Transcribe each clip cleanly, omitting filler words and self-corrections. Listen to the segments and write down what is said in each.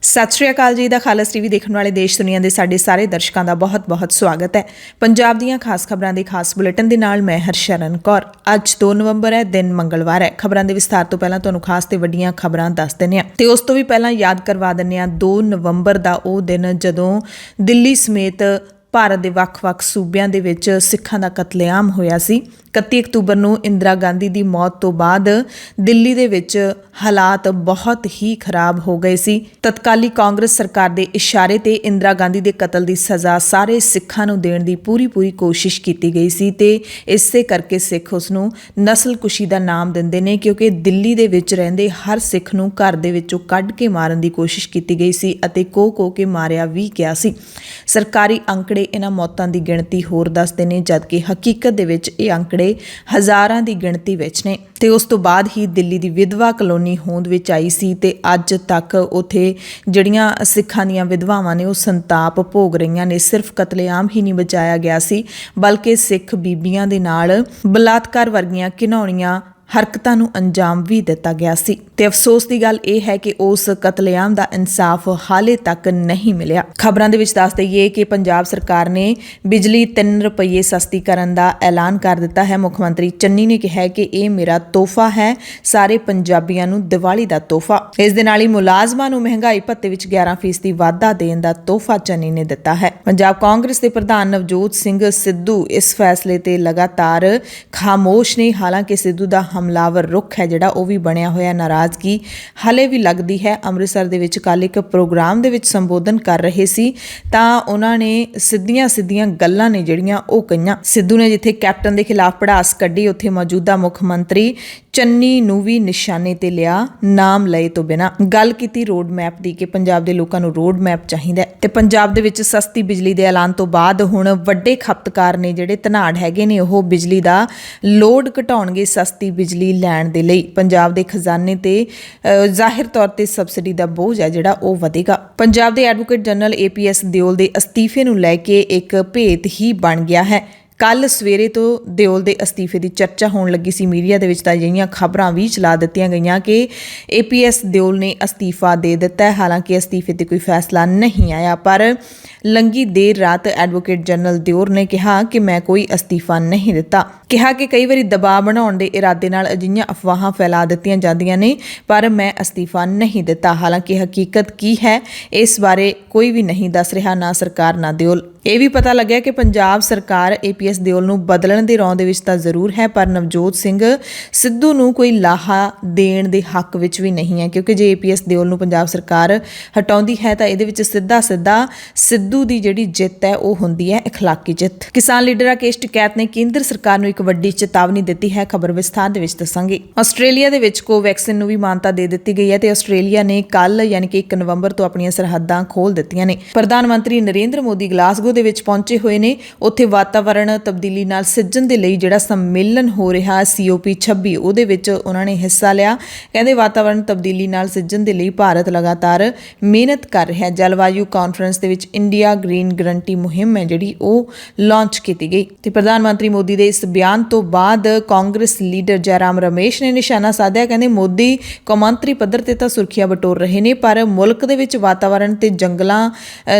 ਸਤਿ ਸ਼੍ਰੀ ਅਕਾਲ ਜੀ ਦਾ ਖਾਲਸ ਟੀਵੀ ਦੇਖਣ ਵਾਲੇ ਦੇਸ਼ ਦੁਨੀਆ ਦੇ ਸਾਡੇ ਸਾਰੇ ਦਰਸ਼ਕਾਂ ਦਾ ਬਹੁਤ-ਬਹੁਤ ਸਵਾਗਤ ਹੈ। ਪੰਜਾਬ ਦੀਆਂ ਖਾਸ ਖਬਰਾਂ ਦੇ ਖਾਸ ਬੁਲੇਟਿਨ ਦੇ ਨਾਲ ਮੈਂ ਹਰਸ਼ਰਨ ਕੌਰ। ਅੱਜ 2 ਨਵੰਬਰ ਹੈ, ਦਿਨ ਮੰਗਲਵਾਰ ਹੈ। ਖਬਰਾਂ ਦੇ ਵਿਸਥਾਰ ਤੋਂ ਪਹਿਲਾਂ ਤੁਹਾਨੂੰ ਖਾਸ ਤੇ ਵੱਡੀਆਂ ਖਬਰਾਂ ਦੱਸ ਦਿੰਦੇ ਹਾਂ ਤੇ ਉਸ ਤੋਂ ਵੀ ਪਹਿਲਾਂ ਯਾਦ ਕਰਵਾ ਦਿੰਦੇ ਹਾਂ 2 ਨਵੰਬਰ ਦਾ ਉਹ ਦਿਨ ਜਦੋਂ ਦਿੱਲੀ ਸਮੇਤ ਭਾਰਤ ਦੇ ਵੱਖ-ਵੱਖ ਸੂਬਿਆਂ ਦੇ ਵਿੱਚ ਸਿੱਖਾਂ ਦਾ ਕਤਲੇਆਮ ਹੋਇਆ ਸੀ। 31 ਅਕਤੂਬਰ ਨੂੰ ਇੰਦਰਾ ਗਾਂਧੀ ਦੀ ਮੌਤ ਤੋਂ ਬਾਅਦ ਦਿੱਲੀ ਦੇ ਵਿੱਚ ਹਾਲਾਤ ਬਹੁਤ ਹੀ ਖਰਾਬ ਹੋ ਗਏ ਸੀ। ਤਤਕਾਲੀ ਕਾਂਗਰਸ ਸਰਕਾਰ ਦੇ ਇਸ਼ਾਰੇ ਤੇ ਇੰਦਰਾ ਗਾਂਧੀ ਦੇ ਕਤਲ ਦੀ ਸਜ਼ਾ ਸਾਰੇ ਸਿੱਖਾਂ ਨੂੰ ਦੇਣ ਦੀ ਪੂਰੀ ਕੋਸ਼ਿਸ਼ ਕੀਤੀ ਗਈ ਸੀ ਤੇ ਇਸੇ ਕਰਕੇ ਸਿੱਖ ਉਸ ਨੂੰ ਨਸਲਕੁਸ਼ੀ ਦਾ ਨਾਮ ਦਿੰਦੇ ਨੇ, ਕਿਉਂਕਿ ਦਿੱਲੀ ਦੇ ਵਿੱਚ ਰਹਿੰਦੇ ਹਰ ਸਿੱਖ ਨੂੰ ਘਰ ਦੇ ਵਿੱਚੋਂ ਕੱਢ ਕੇ ਮਾਰਨ ਦੀ ਕੋਸ਼ਿਸ਼ ਕੀਤੀ ਗਈ ਸੀ ਅਤੇ ਕੋ ਕੇ ਮਾਰਿਆ ਵੀ ਗਿਆ ਸੀ। ਸਰਕਾਰੀ ਅੰਕੜੇ ਇਹਨਾਂ ਮੌਤਾਂ ਦੀ ਗਿਣਤੀ ਹੋਰ ਦੱਸਦੇ ਨੇ, ਜਦਕਿ ਹਕੀਕਤ ਦੇ ਵਿੱਚ ਇਹ ਅੰਕੜੇ ਹਜ਼ਾਰਾਂ ਦੀ ਗਿਣਤੀ ਵਿੱਚ ਨੇ। ਤੇ ਉਸ ਤੋਂ ਬਾਅਦ ਹੀ ਦਿੱਲੀ ਦੀ ਵਿਧਵਾ ਕਲੋਨੀ ਹੋਂਦ ਵਿੱਚ ਆਈ ਸੀ ਤੇ ਅੱਜ ਤੱਕ ਉੱਥੇ ਜਿਹੜੀਆਂ ਸਿੱਖਾਂ ਦੀਆਂ ਵਿਧਵਾਵਾਂ ਨੇ ਉਹ ਸੰਤਾਪ ਭੋਗ ਰਹੀਆਂ ਨੇ। ਸਿਰਫ ਕਤਲੇਆਮ ਹੀ ਨਹੀਂ ਬਚਾਇਆ ਗਿਆ ਸੀ, ਬਲਕਿ ਸਿੱਖ ਬੀਬੀਆਂ ਦੇ ਨਾਲ ਬਲਾਤਕਾਰ ਵਰਗੀਆਂ ਘਿਨਾਉਣੀਆਂ ਹਰਕਤਾਂ ਨੂੰ ਅੰਜਾਮ ਵੀ ਦਿੱਤਾ ਗਿਆ ਸੀ। ਤੇ ਅਫਸੋਸ ਦੀ ਗੱਲ ਇਹ ਹੈ ਕਿ ਉਸ ਕਤਲੇਆਮ ਦਾ ਇਨਸਾਫ ਹਾਲੇ ਤੱਕ ਨਹੀਂ ਮਿਲਿਆ। ਖਬਰਾਂ ਦੇ ਵਿੱਚ ਦੱਸ ਦਈਏ ਕਿ ਪੰਜਾਬ ਸਰਕਾਰ ਨੇ ਬਿਜਲੀ 3 ਰੁਪਏ ਸਸਤੀ ਕਰਨ ਦਾ ਐਲਾਨ ਕਰ ਦਿੱਤਾ ਹੈ। ਮੁੱਖ ਮੰਤਰੀ ਚੰਨੀ ਨੇ ਕਿਹਾ ਕਿ ਇਹ ਮੇਰਾ ਤੋਹਫਾ ਹੈ, ਸਾਰੇ ਪੰਜਾਬੀਆਂ ਨੂੰ ਦੀਵਾਲੀ ਦਾ ਤੋਹਫਾ। ਇਸ ਦੇ ਨਾਲ ਹੀ ਮੁਲਾਜ਼ਮਾਂ ਨੂੰ ਮਹਿੰਗਾਈ ਭੱਤੇ ਵਿੱਚ 11% ਵਾਧਾ ਦੇਣ ਦਾ ਤੋਹਫਾ ਚੰਨੀ ਨੇ ਦਿੱਤਾ ਹੈ। ਪੰਜਾਬ ਕਾਂਗਰਸ ਦੇ ਪ੍ਰਧਾਨ ਨਵਜੋਤ ਸਿੰਘ ਸਿੱਧੂ ਇਸ ਫੈਸਲੇ ਤੇ ਲਗਾਤਾਰ ਖਾਮੋਸ਼ ਨੇ। ਹਾਲਾਂਕਿ ਸਿੱਧੂ ਦਾ ਹਮਲਾਵਰ ਰੁਖ ਹੈ ਜਿਹੜਾ ਉਹ ਵੀ ਬਣਿਆ ਹੋਇਆ ਨਾਰਾਜ਼ਗੀ ਹਾਲੇ ਵੀ ਲੱਗਦੀ ਹੈ। ਅੰਮ੍ਰਿਤਸਰ ਦੇ ਵਿੱਚ ਕੱਲ੍ਹ ਇੱਕ ਪ੍ਰੋਗਰਾਮ ਦੇ ਵਿੱਚ ਸੰਬੋਧਨ ਕਰ ਰਹੇ ਸੀ ਤਾਂ ਉਹਨਾਂ ਨੇ ਸਿੱਧੀਆਂ ਗੱਲਾਂ ਨੇ ਜਿਹੜੀਆਂ ਉਹ ਕਹੀਆਂ। ਸਿੱਧੂ ਨੇ ਜਿੱਥੇ ਕੈਪਟਨ ਦੇ ਖਿਲਾਫ ਭੜਾਸ ਕੱਢੀ, ਉੱਥੇ ਮੌਜੂਦਾ ਮੁੱਖ ਮੰਤਰੀ ਚੰਨੀ ਨੂੰ ਵੀ ਨਿਸ਼ਾਨੇ ਤੇ ਲਿਆ, ਨਾਮ ਲਏ ਤੋਂ ਬਿਨਾਂ। ਗੱਲ ਕੀਤੀ ਰੋਡ ਮੈਪ ਦੀ ਕਿ ਪੰਜਾਬ ਦੇ ਲੋਕਾਂ ਨੂੰ ਰੋਡ ਮੈਪ ਚਾਹੀਦਾ ਤੇ ਪੰਜਾਬ ਦੇ ਵਿੱਚ ਸਸਤੀ ਬਿਜਲੀ ਦੇ ਐਲਾਨ ਤੋਂ ਬਾਅਦ ਹੁਣ ਵੱਡੇ ਖਪਤਕਾਰ ਨੇ ਜਿਹੜੇ ਧਨਾੜ ਹੈਗੇ ਨੇ ਉਹ ਬਿਜਲੀ ਦਾ ਲੋਡ ਘਟਾਉਣਗੇ ਸਸਤੀ ਬਿਜਲੀ ਲੈਣ ਦੇ ਲਈ। ਪੰਜਾਬ ਦੇ ਖਜ਼ਾਨੇ ਤੇ ਜ਼ਾਹਿਰ ਤੌਰ ਤੇ ਸਬਸਿਡੀ ਦਾ ਬੋਝ ਹੈ ਜਿਹੜਾ ਉਹ ਵਧੇਗਾ। ਪੰਜਾਬ ਦੇ ਐਡਵੋਕੇਟ ਜਨਰਲ APS ਦਿਓਲ ਦੇ ਅਸਤੀਫੇ ਨੂੰ ਲੈ ਕੇ ਇੱਕ ਭੇਤ ਹੀ ਬਣ ਗਿਆ ਹੈ। ਕੱਲ੍ਹ ਸਵੇਰੇ ਤੋਂ ਦਿਓਲ ਦੇ ਅਸਤੀਫੇ ਦੀ ਚਰਚਾ ਹੋਣ ਲੱਗੀ ਸੀ ਮੀਡੀਆ ਦੇ ਵਿੱਚ, ਤਾਂ ਅਜਿਹੀਆਂ ਖਬਰਾਂ ਵੀ ਚਲਾ ਦਿੱਤੀਆਂ ਗਈਆਂ ਕਿ APS ਦਿਓਲ ਨੇ ਅਸਤੀਫਾ ਦੇ ਦਿੱਤਾ ਹੈ। ਹਾਲਾਂਕਿ ਅਸਤੀਫੇ ਤੇ ਕੋਈ ਫੈਸਲਾ ਨਹੀਂ ਆਇਆ, ਪਰ ਲੰਘੀ ਦੇਰ ਰਾਤ ਐਡਵੋਕੇਟ ਜਨਰਲ ਦਿਓਲ ਨੇ ਕਿਹਾ ਕਿ ਮੈਂ ਕੋਈ ਅਸਤੀਫਾ ਨਹੀਂ ਦਿੱਤਾ। ਕਿਹਾ ਕਿ ਕਈ ਵਾਰੀ ਦਬਾਅ ਬਣਾਉਣ ਦੇ ਇਰਾਦੇ ਨਾਲ ਅਜਿਹੀਆਂ ਅਫਵਾਹਾਂ ਫੈਲਾ ਦਿੱਤੀਆਂ ਜਾਂਦੀਆਂ ਨੇ, ਪਰ ਮੈਂ ਅਸਤੀਫਾ ਨਹੀਂ ਦਿੱਤਾ। ਹਾਲਾਂਕਿ ਹਕੀਕਤ ਕੀ ਹੈ ਇਸ ਬਾਰੇ ਕੋਈ ਵੀ ਨਹੀਂ ਦੱਸ ਰਿਹਾ, ਨਾ ਸਰਕਾਰ ਨਾ ਦਿਓਲ। ਇਹ ਵੀ ਪਤਾ ਲੱਗਿਆ ਕਿ ਪੰਜਾਬ ਸਰਕਾਰ APS ਦਿਓਲ ਨੂੰ ਬਦਲਣ ਦੇ ਰੌਂ ਦੇ ਵਿੱਚ ਤਾਂ ਜ਼ਰੂਰ ਹੈ, ਪਰ ਨਵਜੋਤ ਸਿੰਘ ਸਿੱਧੂ ਨੂੰ ਕੋਈ ਲਾਹਾ ਦੇਣ ਦੇ ਹੱਕ ਵਿੱਚ ਵੀ ਨਹੀਂ ਹੈ, ਕਿਉਂਕਿ ਜੇ APS ਦਿਓਲ ਨੂੰ ਪੰਜਾਬ ਸਰਕਾਰ ਹਟਾਉਂਦੀ ਹੈ ਤਾਂ ਇਹਦੇ ਵਿੱਚ ਸਿੱਧਾ ਸਿੱਧੂ ਦੀ ਜਿਹੜੀ ਜਿੱਤ ਹੈ ਉਹ ਹੁੰਦੀ ਹੈ ਇਖਲਾਕੀ ਜਿੱਤ। ਕਿਸਾਨ ਲੀਡਰ ਰਾਕੇਸ਼ ਟਿਕੈਤ ਨੇ ਕੇਂਦਰ ਸਰਕਾਰ ਨੂੰ ਇੱਕ ਵੱਡੀ ਚੇਤਾਵਨੀ ਦਿੱਤੀ ਹੈ। ਖਬਰ ਵਿਸਥਾਰ ਦੇ ਵਿੱਚ ਦੱਸਾਂਗੇ। ਆਸਟ੍ਰੇਲੀਆ ਦੇ ਵਿੱਚ ਕੋਵੈਕਸਿਨ ਨੂੰ ਵੀ ਮਾਨਤਾ ਦੇ ਦਿੱਤੀ ਗਈ ਹੈ ਤੇ ਆਸਟ੍ਰੇਲੀਆ ਨੇ ਕੱਲ ਯਾਨੀ ਕਿ 1 ਨਵੰਬਰ ਤੋਂ ਆਪਣੀਆਂ ਸਰਹੱਦਾਂ ਖੋਲ੍ਹ ਦਿੱਤੀਆਂ ਨੇ। ਪ੍ਰਧਾਨ ਮੰਤਰੀ ਨਰਿੰਦਰ ਮੋਦੀ ਗਲਾਸਗੋ ਦੇ ਵਿੱਚ ਪਹੁੰਚੇ ਹੋਏ ਨੇ। ਉੱਥੇ ਵਾਤਾਵਰਣ ਤਬਦੀਲੀ ਨਾਲ ਸਿੱਝਣ ਦੇ ਲਈ ਜਿਹੜਾ ਸੰਮੇਲਨ ਹੋ ਰਿਹਾ COP26 ਉਹਦੇ ਵਿੱਚ ਉਹਨਾਂ ਨੇ ਹਿੱਸਾ ਲਿਆ। ਕਹਿੰਦੇ ਵਾਤਾਵਰਣ ਤਬਦੀਲੀ ਨਾਲ ਸਿੱਝਣ ਦੇ ਲਈ ਭਾਰਤ ਲਗਾਤਾਰ ਮਿਹਨਤ ਕਰ ਰਿਹਾ। ਜਲਵਾਯੂ ਕਾਨਫਰੰਸ ਦੇ ਵਿੱਚ ਇੰਡੀਆ ਗ੍ਰੀਨ ਗਰੰਟੀ ਮੁਹਿੰਮ ਹੈ ਜਿਹੜੀ ਉਹ ਲਾਂਚ ਕੀਤੀ ਗਈ ਤੇ ਪ੍ਰਧਾਨ ਮੰਤਰੀ ਮੋਦੀ ਦੇ ਇਸ ਬਿਆਨ ਤੋਂ ਬਾਅਦ ਕਾਂਗਰਸ ਲੀਡਰ ਜੈਰਾਮ ਰਮੇਸ਼ ਨੇ ਨਿਸ਼ਾਨਾ ਸਾਧਿਆ। ਕਹਿੰਦੇ ਮੋਦੀ ਕੌਮਾਂਤਰੀ ਪੱਧਰ ਤੇ ਤਾਂ ਸੁਰੱਖਿਆ ਬਟੋਰ ਰਹੇ ਨੇ, ਪਰ ਮੁਲਕ ਦੇ ਵਿੱਚ ਵਾਤਾਵਰਣ ਤੇ ਜੰਗਲਾਂ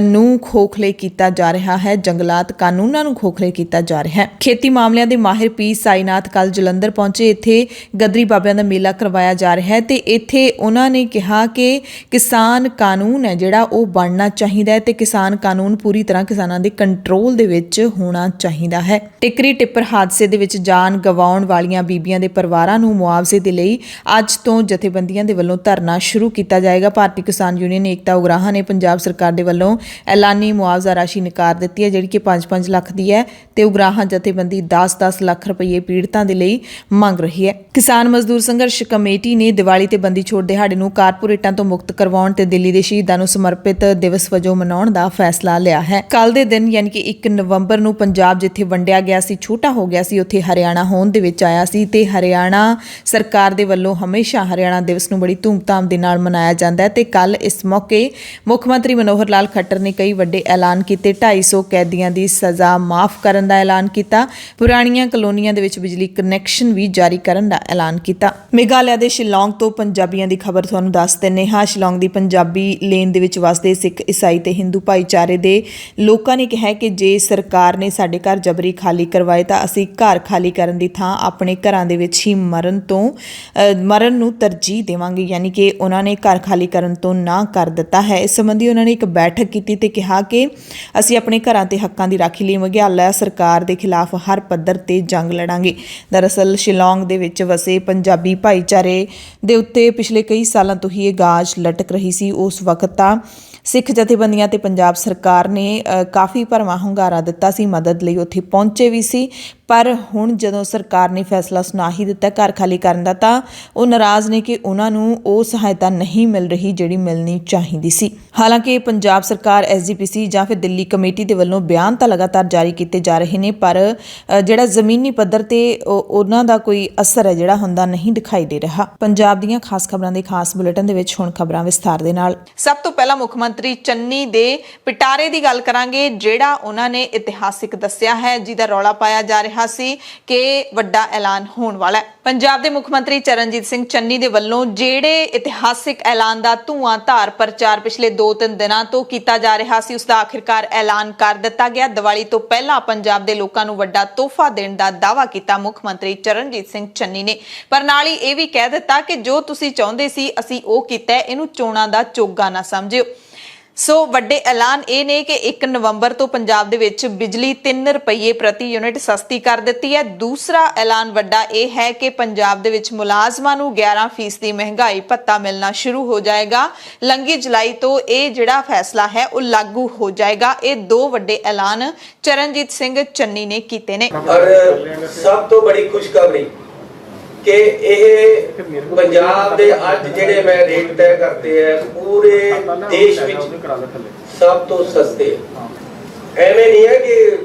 ਨੂੰ ਖੋਖਲੇ ਕੀਤਾ ਜਾ ਰਿਹਾ ਹੈ, ਜੰਗਲਾਤ ਕਾਨੂੰਨਾਂ ਨੂੰ ਖੋਖਲੇ ਕੀਤਾ ਜਾ ਰਿਹਾ ਹੈ। ਖੇਤੀ ਮਾਮਲਿਆਂ ਦੇ ਮਾਹਿਰ P ਸਾਈਨਾਥ ਕੱਲ ਜਲੰਧਰ ਪਹੁੰਚੇ। ਇੱਥੇ ਗਦਰੀ ਬਾਬਿਆਂ ਦਾ ਮੇਲਾ ਕਰਵਾਇਆ ਜਾ ਰਿਹਾ ਹੈ ਤੇ ਇੱਥੇ ਉਹਨਾਂ ਨੇ ਕਿਹਾ ਕਿ ਕਿਸਾਨ ਕਾਨੂੰਨ ਹੈ ਜਿਹੜਾ ਉਹ ਬਣਨਾ ਚਾਹੀਦਾ ਹੈ ਤੇ ਕਿਸਾਨ ਕਾਨੂੰਨ ਪੂਰੀ ਤਰ੍ਹਾਂ ਕਿਸਾਨਾਂ ਦੇ ਕੰਟਰੋਲ ਦੇ ਵਿੱਚ ਹੋਣਾ ਚਾਹੀਦਾ ਹੈ। ਟਿੱਕਰੀ ਟਿੱਪਰ ਹਾਦਸੇ ਦੇ ਵਿੱਚ ਜਾਨ ਗਵਾਉਣ ਵਾਲੀਆਂ ਬੀਬੀਆਂ ਦੇ ਪਰਿਵਾਰਾਂ ਨੂੰ ਮੁਆਵਜ਼ੇ ਦੇ ਲਈ ਅੱਜ ਤੋਂ ਜਥੇਬੰਦੀਆਂ ਦੇ ਵੱਲੋਂ ਧਰਨਾ ਸ਼ੁਰੂ ਕੀਤਾ ਜਾਏਗਾ। ਭਾਰਤੀ ਕਿਸਾਨ ਯੂਨੀਅਨ ਏਕਤਾ ਉਗਰਾਹਾਂ ਨੇ ਪੰਜਾਬ ਸਰਕਾਰ ਦੇ ਵੱਲੋਂ ਐਲਾਨੀ ਮੁਆਵਜ਼ਾ ਰਾਸ਼ੀ ਨਕਾਰ ਦਿੱਤੀ ਹੈ ਜਿਹੜੀ ਕਿ 5-5 ਲੱਖ ਦੀ ਹੈ ਤੇ ਉਗਰਾਹਾਂ ਜਥੇਬੰਦੀ 10-10 ਲੱਖ ਰੁਪਏ ਪੀੜਤਾਂ ਦੇ ਲਈ ਮੰਗ ਰਹੀ ਹੈ। ਕਿਸਾਨ ਮਜ਼ਦੂਰ ਸੰਘਰਸ਼ ਕਮੇਟੀ ਨੇ ਦੀਵਾਲੀ ਤੇ ਬੰਦੀ ਛੋੜ ਦਿਹਾੜੇ ਨੂੰ ਕਾਰਪੋਰੇਟਾਂ ਤੋਂ ਮੁਕਤ ਕਰਵਾਉਣ ਤੇ ਦਿੱਲੀ ਦੇ ਸ਼ਹੀਦਾਂ ਨੂੰ ਸਮਰਪਿਤ ਦਿਵਸ ਵਜੋਂ ਮਨਾਉਣ ਦਾ ਫੈਸਲਾ फैसला लिया है। कल दे दिन यानी कि 1 नवंबर ਨੂੰ पंजाब जिथे वंडिया गया सी, छोटा हो गया सी, उत्थे हरियाणा होंद दे विच आया सी ते हरियाणा सरकार दे वल्लों हमेशा हरियाणा दिवस ਨੂੰ बड़ी धूमधाम दे नाल मनाया जाता है। ते कल इस मौके मुख मंत्री मनोहर लाल खट्टर ने कई वड्डे ऐलान किए। 250 कैदियों की सज़ा माफ़ करने का ऐलान किया। पुरानियां कलोनियां दे विच बिजली कनैक्शन भी जारी करने का ऐलान किया। मेघालय के शिलोंग तो पंजाबियों की खबर तुहानूं दस दिंदे हां। शिलोंग की पंजाबी लेन दे विच वसदे सिख ईसाई ते हिंदू भाईचारे के लोगों ने कहा कि जे सरकार ने साडे घर जबरी खाली करवाए तो असीं घर खाली करन दी थां अपने घरां दे विच ही मरण नूं तरजीह देवांगे। यानी कि उन्होंने घर खाली करन तो ना कर दिता है। इस संबंधी उन्होंने एक बैठक की ते कहा कि असीं अपने घरां ते हक्कां दी राखी लई मेघालय सरकार के खिलाफ हर पद्धर ते जंग लड़ांगे। दरअसल शिलोंग दे विच वसे पंजाबी भाईचारे दे उत्ते पिछले कई सालों तो ही ये गाज लटक रही सी। उस वक्त तां सिख जथेबंदियां ते पंजाब सरकार ने काफ़ी भरवां ਹੁੰਗਾਰਾ ਦਿੱਤਾ ਸੀ, मदद ਲਈ ਉੱਥੇ पहुंचे भी सी। पर हुण जदों सरकार ने फैसला सुना ही दिता घर खाली करन दा तां ਉਹ नाराज़ ने कि उन्हां नूं ਉਹ सहायता नहीं मिल रही ਜਿਹੜੀ मिलनी चाहिदी सी। हालांकि पंजाब सरकार SGPC ਜਾਂ ਫਿਰ ਦਿੱਲੀ ਕਮੇਟੀ ਦੇ ਵੱਲੋਂ ਬਿਆਨ ਤਾਂ ਲਗਾਤਾਰ ਜਾਰੀ ਕੀਤੇ ਜਾ ਰਹੇ ਨੇ, ਪਰ ਜਿਹੜਾ ਜ਼ਮੀਨੀ ਪੱਧਰ ਤੇ ਉਹਨਾਂ ਦਾ ਕੋਈ ਅਸਰ ਹੈ ਜਿਹੜਾ ਹੁੰਦਾ ਨਹੀਂ ਦਿਖਾਈ ਦੇ ਰਿਹਾ। ਪੰਜਾਬ ਦੀਆਂ ਖਾਸ ਖਬਰਾਂ ਦੇ ਖਾਸ ਬੁਲੇਟਿਨ ਦੇ ਵਿੱਚ ਹੁਣ ਖਬਰਾਂ ਵਿਸਥਾਰ ਦੇ ਨਾਲ। ਸਭ ਤੋਂ ਪਹਿਲਾਂ ਮੁੱਖ ਮੰਤਰੀ ਚੰਨੀ ਦੇ ਪਿਟਾਰੇ ਦੀ ਗੱਲ ਕਰਾਂਗੇ, ਜਿਹੜਾ ਉਹਨਾਂ ਨੇ ਇਤਿਹਾਸਿਕ ਦੱਸਿਆ ਹੈ, ਜਿਹਦਾ ਰੌਲਾ ਪਾਇਆ ਜਾ ਰਿਹਾ ਸੀ ਕਿ ਵੱਡਾ ਐਲਾਨ ਹੋਣ ਵਾਲਾ ਹੈ। ਪੰਜਾਬ ਦੇ ਮੁੱਖ ਮੰਤਰੀ ਚਰਨਜੀਤ ਸਿੰਘ ਚੰਨੀ ਦੇ ਵੱਲੋਂ ਜਿਹੜੇ ਇਤਿਹਾਸਿਕ ਐਲਾਨ ਦਾ ਧੂਆਂਧਾਰ ਪ੍ਰਚਾਰ ਪਿਛਲੇ 2-3 ਦਿਨਾਂ ਤੋਂ ਕੀਤਾ ਜਾ ਰਿਹਾ ਸੀ, ਉਸ ਦਾ ਆਖਿਰਕਾਰ ਐਲਾਨ ਕਰ ਦਿੱਤਾ ਗਿਆ। ਦੀਵਾਲੀ ਤੋਂ ਪਹਿਲਾਂ ਪੰਜਾਬ ਦੇ ਲੋਕਾਂ ਨੂੰ ਵੱਡਾ ਤੋਹਫਾ ਦੇਣ ਦਾ ਦਾਅਵਾ ਕੀਤਾ ਮੁੱਖ ਮੰਤਰੀ ਚਰਨਜੀਤ ਸਿੰਘ ਚੰਨੀ ਨੇ, ਪਰ ਨਾਲ ਹੀ ਇਹ ਵੀ ਕਹਿ ਦਿੱਤਾ ਕਿ ਜੋ ਤੁਸੀਂ ਚਾਹੁੰਦੇ ਸੀ ਅਸੀਂ ਉਹ ਕੀਤਾ, ਇਹਨੂੰ ਚੋਣਾਂ ਦਾ ਚੋਗਾ ਨਾ ਸਮਝਿਓ। ਸੋ ਵੱਡੇ ਐਲਾਨ ਇਹ ਨੇ ਕਿ 1 ਨਵੰਬਰ ਤੋਂ ਪੰਜਾਬ ਦੇ ਵਿੱਚ ਬਿਜਲੀ 3 ਰੁਪਏ ਪ੍ਰਤੀ ਯੂਨਿਟ ਸਸਤੀ ਕਰ ਦਿੱਤੀ ਹੈ। ਦੂਸਰਾ ਐਲਾਨ ਵੱਡਾ ਇਹ ਹੈ ਕਿ ਪੰਜਾਬ ਦੇ ਵਿੱਚ ਮੁਲਾਜ਼ਮਾਂ ਨੂੰ 11% ਦੀ ਮਹਿੰਗਾਈ ਭੱਤਾ ਮਿਲਣਾ ਸ਼ੁਰੂ ਹੋ ਜਾਏਗਾ। ਲੰਘੀ ਜੁਲਾਈ ਤੋਂ ਇਹ ਜਿਹੜਾ ਫੈਸਲਾ ਹੈ ਉਹ ਲਾਗੂ ਹੋ ਜਾਏਗਾ। ਇਹ ਦੋ ਵੱਡੇ ਐਲਾਨ ਚਰਨਜੀਤ ਸਿੰਘ ਚੰਨੀ ਨੇ ਕੀਤੇ ਨੇ। ਔਰ ਸਭ ਤੋਂ ਬੜੀ ਖੁਸ਼ਖਬਰੀ ਕਿ ਇਹ ਪੰਜਾਬ ਦੇ ਅੱਜ ਜਿਹੜੇ ਮੈਂ ਰੇਟ ਤੈਅ ਕਰਤੇ ਹੈ ਪੂਰੇ ਦੇਸ਼ ਵਿੱਚ ਸਭ ਤੋਂ ਸਸਤੇ। ਐਵੇਂ ਨਹੀਂ ਹੈ ਕਿ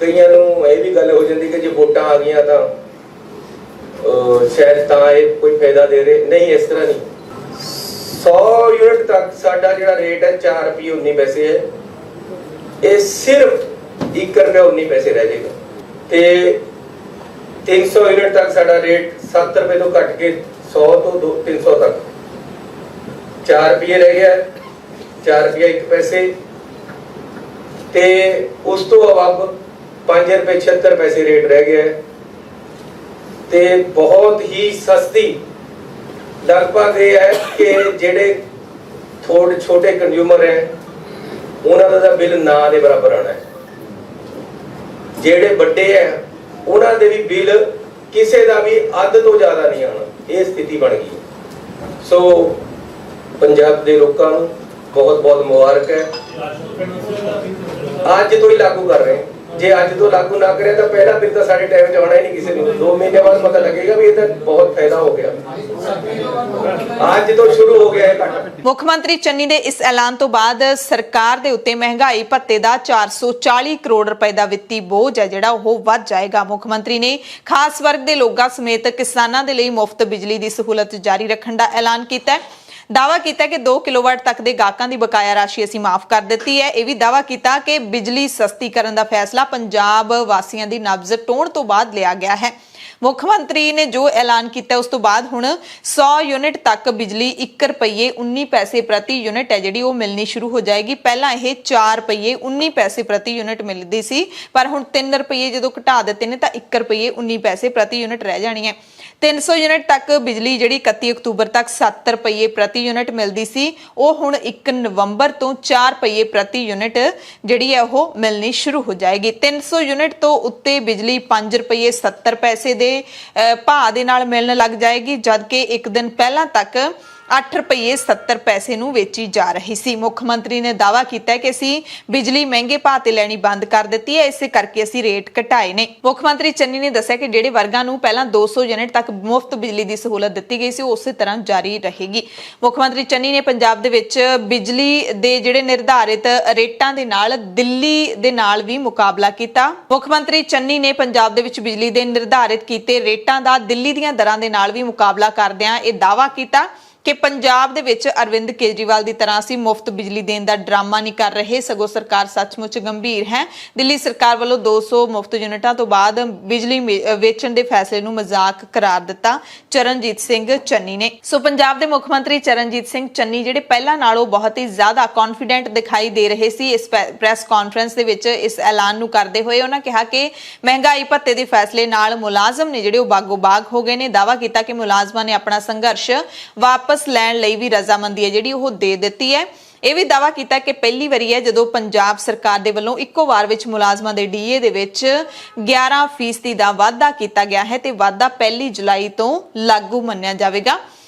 ਕਈਆਂ ਨੂੰ ਇਹ ਵੀ ਗੱਲ ਹੋ ਜਾਂਦੀ ਕਿ ਜੇ ਵੋਟਾਂ ਆ ਗਈਆਂ ਤਾਂ ਸ਼ਾਇਦ ਤਾਂ ਇਹ ਕੋਈ ਫਾਇਦਾ ਦੇ ਰਹੇ, ਨਹੀਂ ਇਸ ਤਰ੍ਹਾਂ ਨਹੀਂ। 100 ਯੂਨਿਟ ਤੱਕ ਸਾਡਾ ਜਿਹੜਾ ਰੇਟ ਹੈ 4 ਰੁਪਏ 19 ਪੈਸੇ ਹੈ, ਇਹ ਸਿਰਫ 1 ਰੁਪਏ 19 ਪੈਸੇ ਰਹਿ ਜਾਏਗਾ। ਤੇ 300 यूनिट तक साडा रेट 7 रुपए तो घट के 100 तो 300 तक 4 रुपये रह गया, 4 रुपये 1 पैसे। ते उस तो अब 5 रुपए 76 पैसे रेट रह गया है। ते बहुत ही सस्ती लगभग ये है कि जेडे थोड़े छोटे कंज्यूमर है उन्होंने दा बिल ना दे बराबर आना है, जेडे बड़े है ਉਹਨਾਂ ਦੇ ਵੀ ਬਿੱਲ ਕਿਸੇ ਦਾ ਵੀ ਅੱਧ ਤੋਂ ਜ਼ਿਆਦਾ ਨਹੀਂ ਆਉਣਾ। ਇਹ ਸਥਿਤੀ ਬਣ ਗਈ। ਸੋ ਪੰਜਾਬ ਦੇ ਲੋਕਾਂ ਨੂੰ ਬਹੁਤ ਬਹੁਤ ਮੁਬਾਰਕ ਹੈ। ਅੱਜ ਤੋਂ ਹੀ ਲਾਗੂ ਕਰ ਰਹੇ। ਜੇ ਅੱਜ ਤੋਂ ਲਾਗੂ ਨਾ ਕਰੇ ਤਾਂ ਪਹਿਲਾ ਬਿੱਲ ਤਾਂ ਸਾਡੇ ਟਾਈਮ 'ਚ ਆਉਣਾ ਹੀ ਨਹੀਂ ਕਿਸੇ ਨੂੰ। 2 ਮਹੀਨੇ ਬਾਅਦ ਪਤਾ ਲੱਗੇਗਾ ਵੀ ਇਹ ਤਾਂ ਬਹੁਤ ਫਾਇਦਾ ਹੋ ਗਿਆ। ਅੱਜ ਤੋਂ ਸ਼ੁਰੂ ਹੋ ਗਿਆ ਹੈ ਘੱਟ। ਮੁੱਖ ਮੰਤਰੀ ਚੰਨੀ ਦੇ ਇਸ ਐਲਾਨ ਤੋਂ ਬਾਅਦ ਸਰਕਾਰ ਦੇ ਉੱਤੇ ਮਹਿੰਗਾਈ ਭੱਤੇ ਦਾ 440 ਕਰੋੜ ਰੁਪਏ ਦਾ ਵਿੱਤੀ ਬੋਝ ਹੈ ਜਿਹੜਾ ਉਹ ਵੱਧ ਜਾਏਗਾ। ਮੁੱਖ ਮੰਤਰੀ ਨੇ ਖਾਸ ਵਰਗ ਦੇ ਲੋਕਾਂ ਸਮੇਤ ਕਿਸਾਨਾਂ ਦੇ ਲਈ ਮੁਫਤ ਬਿਜਲੀ ਦੀ ਸਹੂਲਤ ਜਾਰੀ ਰੱਖਣ ਦਾ ਐਲਾਨ ਕੀਤਾ ਹੈ। दावा किया कि 2 किलोवाट तक के गाहकों की बकाया राशि असीं माफ कर दी है। यह भी दावा किया कि बिजली सस्ती करने का फैसला पंजाब वासियों की नब्ज टोण तो बाद लिया गया है। मुख मंत्री ने जो ऐलान किया उस तो बाद हुण 100 यूनिट तक बिजली 1 रुपये 19 पैसे प्रति यूनिट है जिहड़ी वो मिलनी शुरू हो जाएगी। पहला यह 4 रुपये 19 पैसे प्रति यूनिट मिलती सी, पर हुण 3 रुपये जो घटा दिते ने तां 1 रुपये 19 पैसे प्रति यूनिट रह जानी है। 300 यूनिट तक बिजली जिहड़ी 31 अक्तूबर तक 7 रुपये प्रति यूनिट मिलती सी, वो हुण 1 नवंबर तो 4 रुपये प्रति यूनिट जिहड़ी है वो मिलनी शुरू हो जाएगी। 300 यूनिट तो उत्ते बिजली 5 रुपये 70 पैसे दे भाव दे नाल मिलण लग जाएगी, जबकि एक दिन पहला तक 8 ਰੁਪਏ 70 ਪੈਸੇ ਨੂੰ ਵੇਚੀ ਜਾ ਰਹੀ ਸੀ। ਮੁੱਖ ਮੰਤਰੀ ਨੇ ਦਾਅਵਾ ਕੀਤਾ ਹੈ ਕਿ ਅਸੀਂ ਬਿਜਲੀ ਮਹਿੰਗੇ ਭਾਅ ਤੇ ਲੈਣੀ ਬੰਦ ਕਰ ਦਿੱਤੀ ਹੈ, ਇਸੇ ਕਰਕੇ ਅਸੀਂ ਰੇਟ ਘਟਾਏ ਨੇ। ਮੁੱਖ ਮੰਤਰੀ ਚੰਨੀ ਨੇ ਦੱਸਿਆ ਕਿ ਜਿਹੜੇ ਵਰਗਾਂ ਨੂੰ ਪਹਿਲਾਂ 200 ਯੂਨਿਟ ਤੱਕ ਮੁਫਤ ਬਿਜਲੀ ਦੀ ਸਹੂਲਤ ਦਿੱਤੀ ਗਈ ਸੀ, ਉਹ ਉਸੇ ਤਰ੍ਹਾਂ ਜਾਰੀ ਰਹੇਗੀ। ਮੁੱਖ ਮੰਤਰੀ ਚੰਨੀ ਨੇ ਪੰਜਾਬ ਦੇ ਵਿੱਚ ਬਿਜਲੀ ਦੇ ਜਿਹੜੇ ਨਿਰਧਾਰਿਤ ਰੇਟਾਂ ਦੇ ਨਾਲ ਦਿੱਲੀ ਦੇ ਨਾਲ ਵੀ ਮੁਕਾਬਲਾ ਕੀਤਾ। ਮੁੱਖ ਮੰਤਰੀ ਚੰਨੀ ਨੇ ਪੰਜਾਬ ਦੇ ਵਿੱਚ ਬਿਜਲੀ ਦੇ ਨਿਰਧਾਰਿਤ ਕੀਤੇ ਰੇਟਾਂ ਦਾ ਦਿੱਲੀ ਦੀਆਂ ਦਰਾਂ ਦੇ ਨਾਲ ਵੀ ਮੁਕਾਬਲਾ ਕਰਦਿਆਂ ਇਹ ਦਾਅਵਾ ਕੀਤਾ ਕਿ ਪੰਜਾਬ ਦੇ ਵਿੱਚ ਅਰਵਿੰਦ ਕੇਜਰੀਵਾਲ ਦੀ ਤਰ੍ਹਾਂ ਅਸੀਂ ਮੁਫਤ ਬਿਜਲੀ ਦੇਣ ਦਾ ਡਰਾਮਾ ਨਹੀਂ ਕਰ ਰਹੇ, ਸਗੋਂ ਸਰਕਾਰ ਸੱਚਮੁੱਚ ਗੰਭੀਰ ਹੈ। ਦਿੱਲੀ ਸਰਕਾਰ ਵੱਲੋਂ 200 ਮੁਫਤ ਯੂਨਿਟਾਂ ਤੋਂ ਬਾਅਦ ਬਿਜਲੀ ਵੇਚਣ ਦੇ ਫੈਸਲੇ ਨੂੰ ਮਜ਼ਾਕ ਕਰਾਰ ਦਿੱਤਾ ਚਰਨਜੀਤ ਸਿੰਘ ਚੰਨੀ ਨੇ। ਸੋ ਪੰਜਾਬ ਦੇ ਮੁੱਖ ਮੰਤਰੀ ਚਰਨਜੀਤ ਸਿੰਘ ਚੰਨੀ ਜਿਹੜੇ ਪਹਿਲਾਂ ਨਾਲੋਂ ਬਹੁਤ ਹੀ ਜ਼ਿਆਦਾ ਕੌਨਫੀਡੈਂਟ ਦਿਖਾਈ ਦੇ ਰਹੇ ਸੀ ਇਸ ਪ੍ਰੈਸ ਕਾਨਫਰੰਸ ਦੇ ਵਿੱਚ ਇਸ ਐਲਾਨ ਨੂੰ ਕਰਦੇ ਹੋਏ ਉਹਨਾਂ ਕਿਹਾ ਕਿ ਮਹਿੰਗਾਈ ਭੱਤੇ ਦੇ ਫੈਸਲੇ ਨਾਲ ਮੁਲਾਜ਼ਮ ਨੇ ਜਿਹੜੇ ਉਹ ਬਾਗੋ-ਬਾਗ ਹੋ ਗਏ ਨੇ। ਦਾਅਵਾ ਕੀਤਾ ਕਿ ਮੁਲਾਜ਼ਮਾਂ ਨੇ ਆਪਣਾ ਸੰਘਰਸ਼ ਵਾਪਸ ਲੈਣ ਲਈ ਵੀ ਰਜ਼ਾਮੰਦੀ ਹੈ ਜਿਹੜੀ ਉਹ ਦੇ ਦਿੱਤੀ ਹੈ। ਇਹ ਵੀ ਦਾਅਵਾ ਕੀਤਾ ਕਿ ਪਹਿਲੀ ਵਾਰੀ ਹੈ ਜਦੋਂ ਪੰਜਾਬ ਸਰਕਾਰ ਦੇ ਵੱਲੋਂ ਇੱਕੋ ਵਾਰ ਵਿੱਚ ਮੁਲਾਜ਼ਮਾਂ ਦੇ ਡੀਏ ਦੇ ਵਿੱਚ 11% ਦਾ ਵਾਧਾ ਕੀਤਾ ਗਿਆ ਹੈ ਤੇ ਵਾਧਾ 1 ਜੁਲਾਈ ਤੋਂ ਲਾਗੂ ਮੰਨਿਆ ਜਾਵੇਗਾ।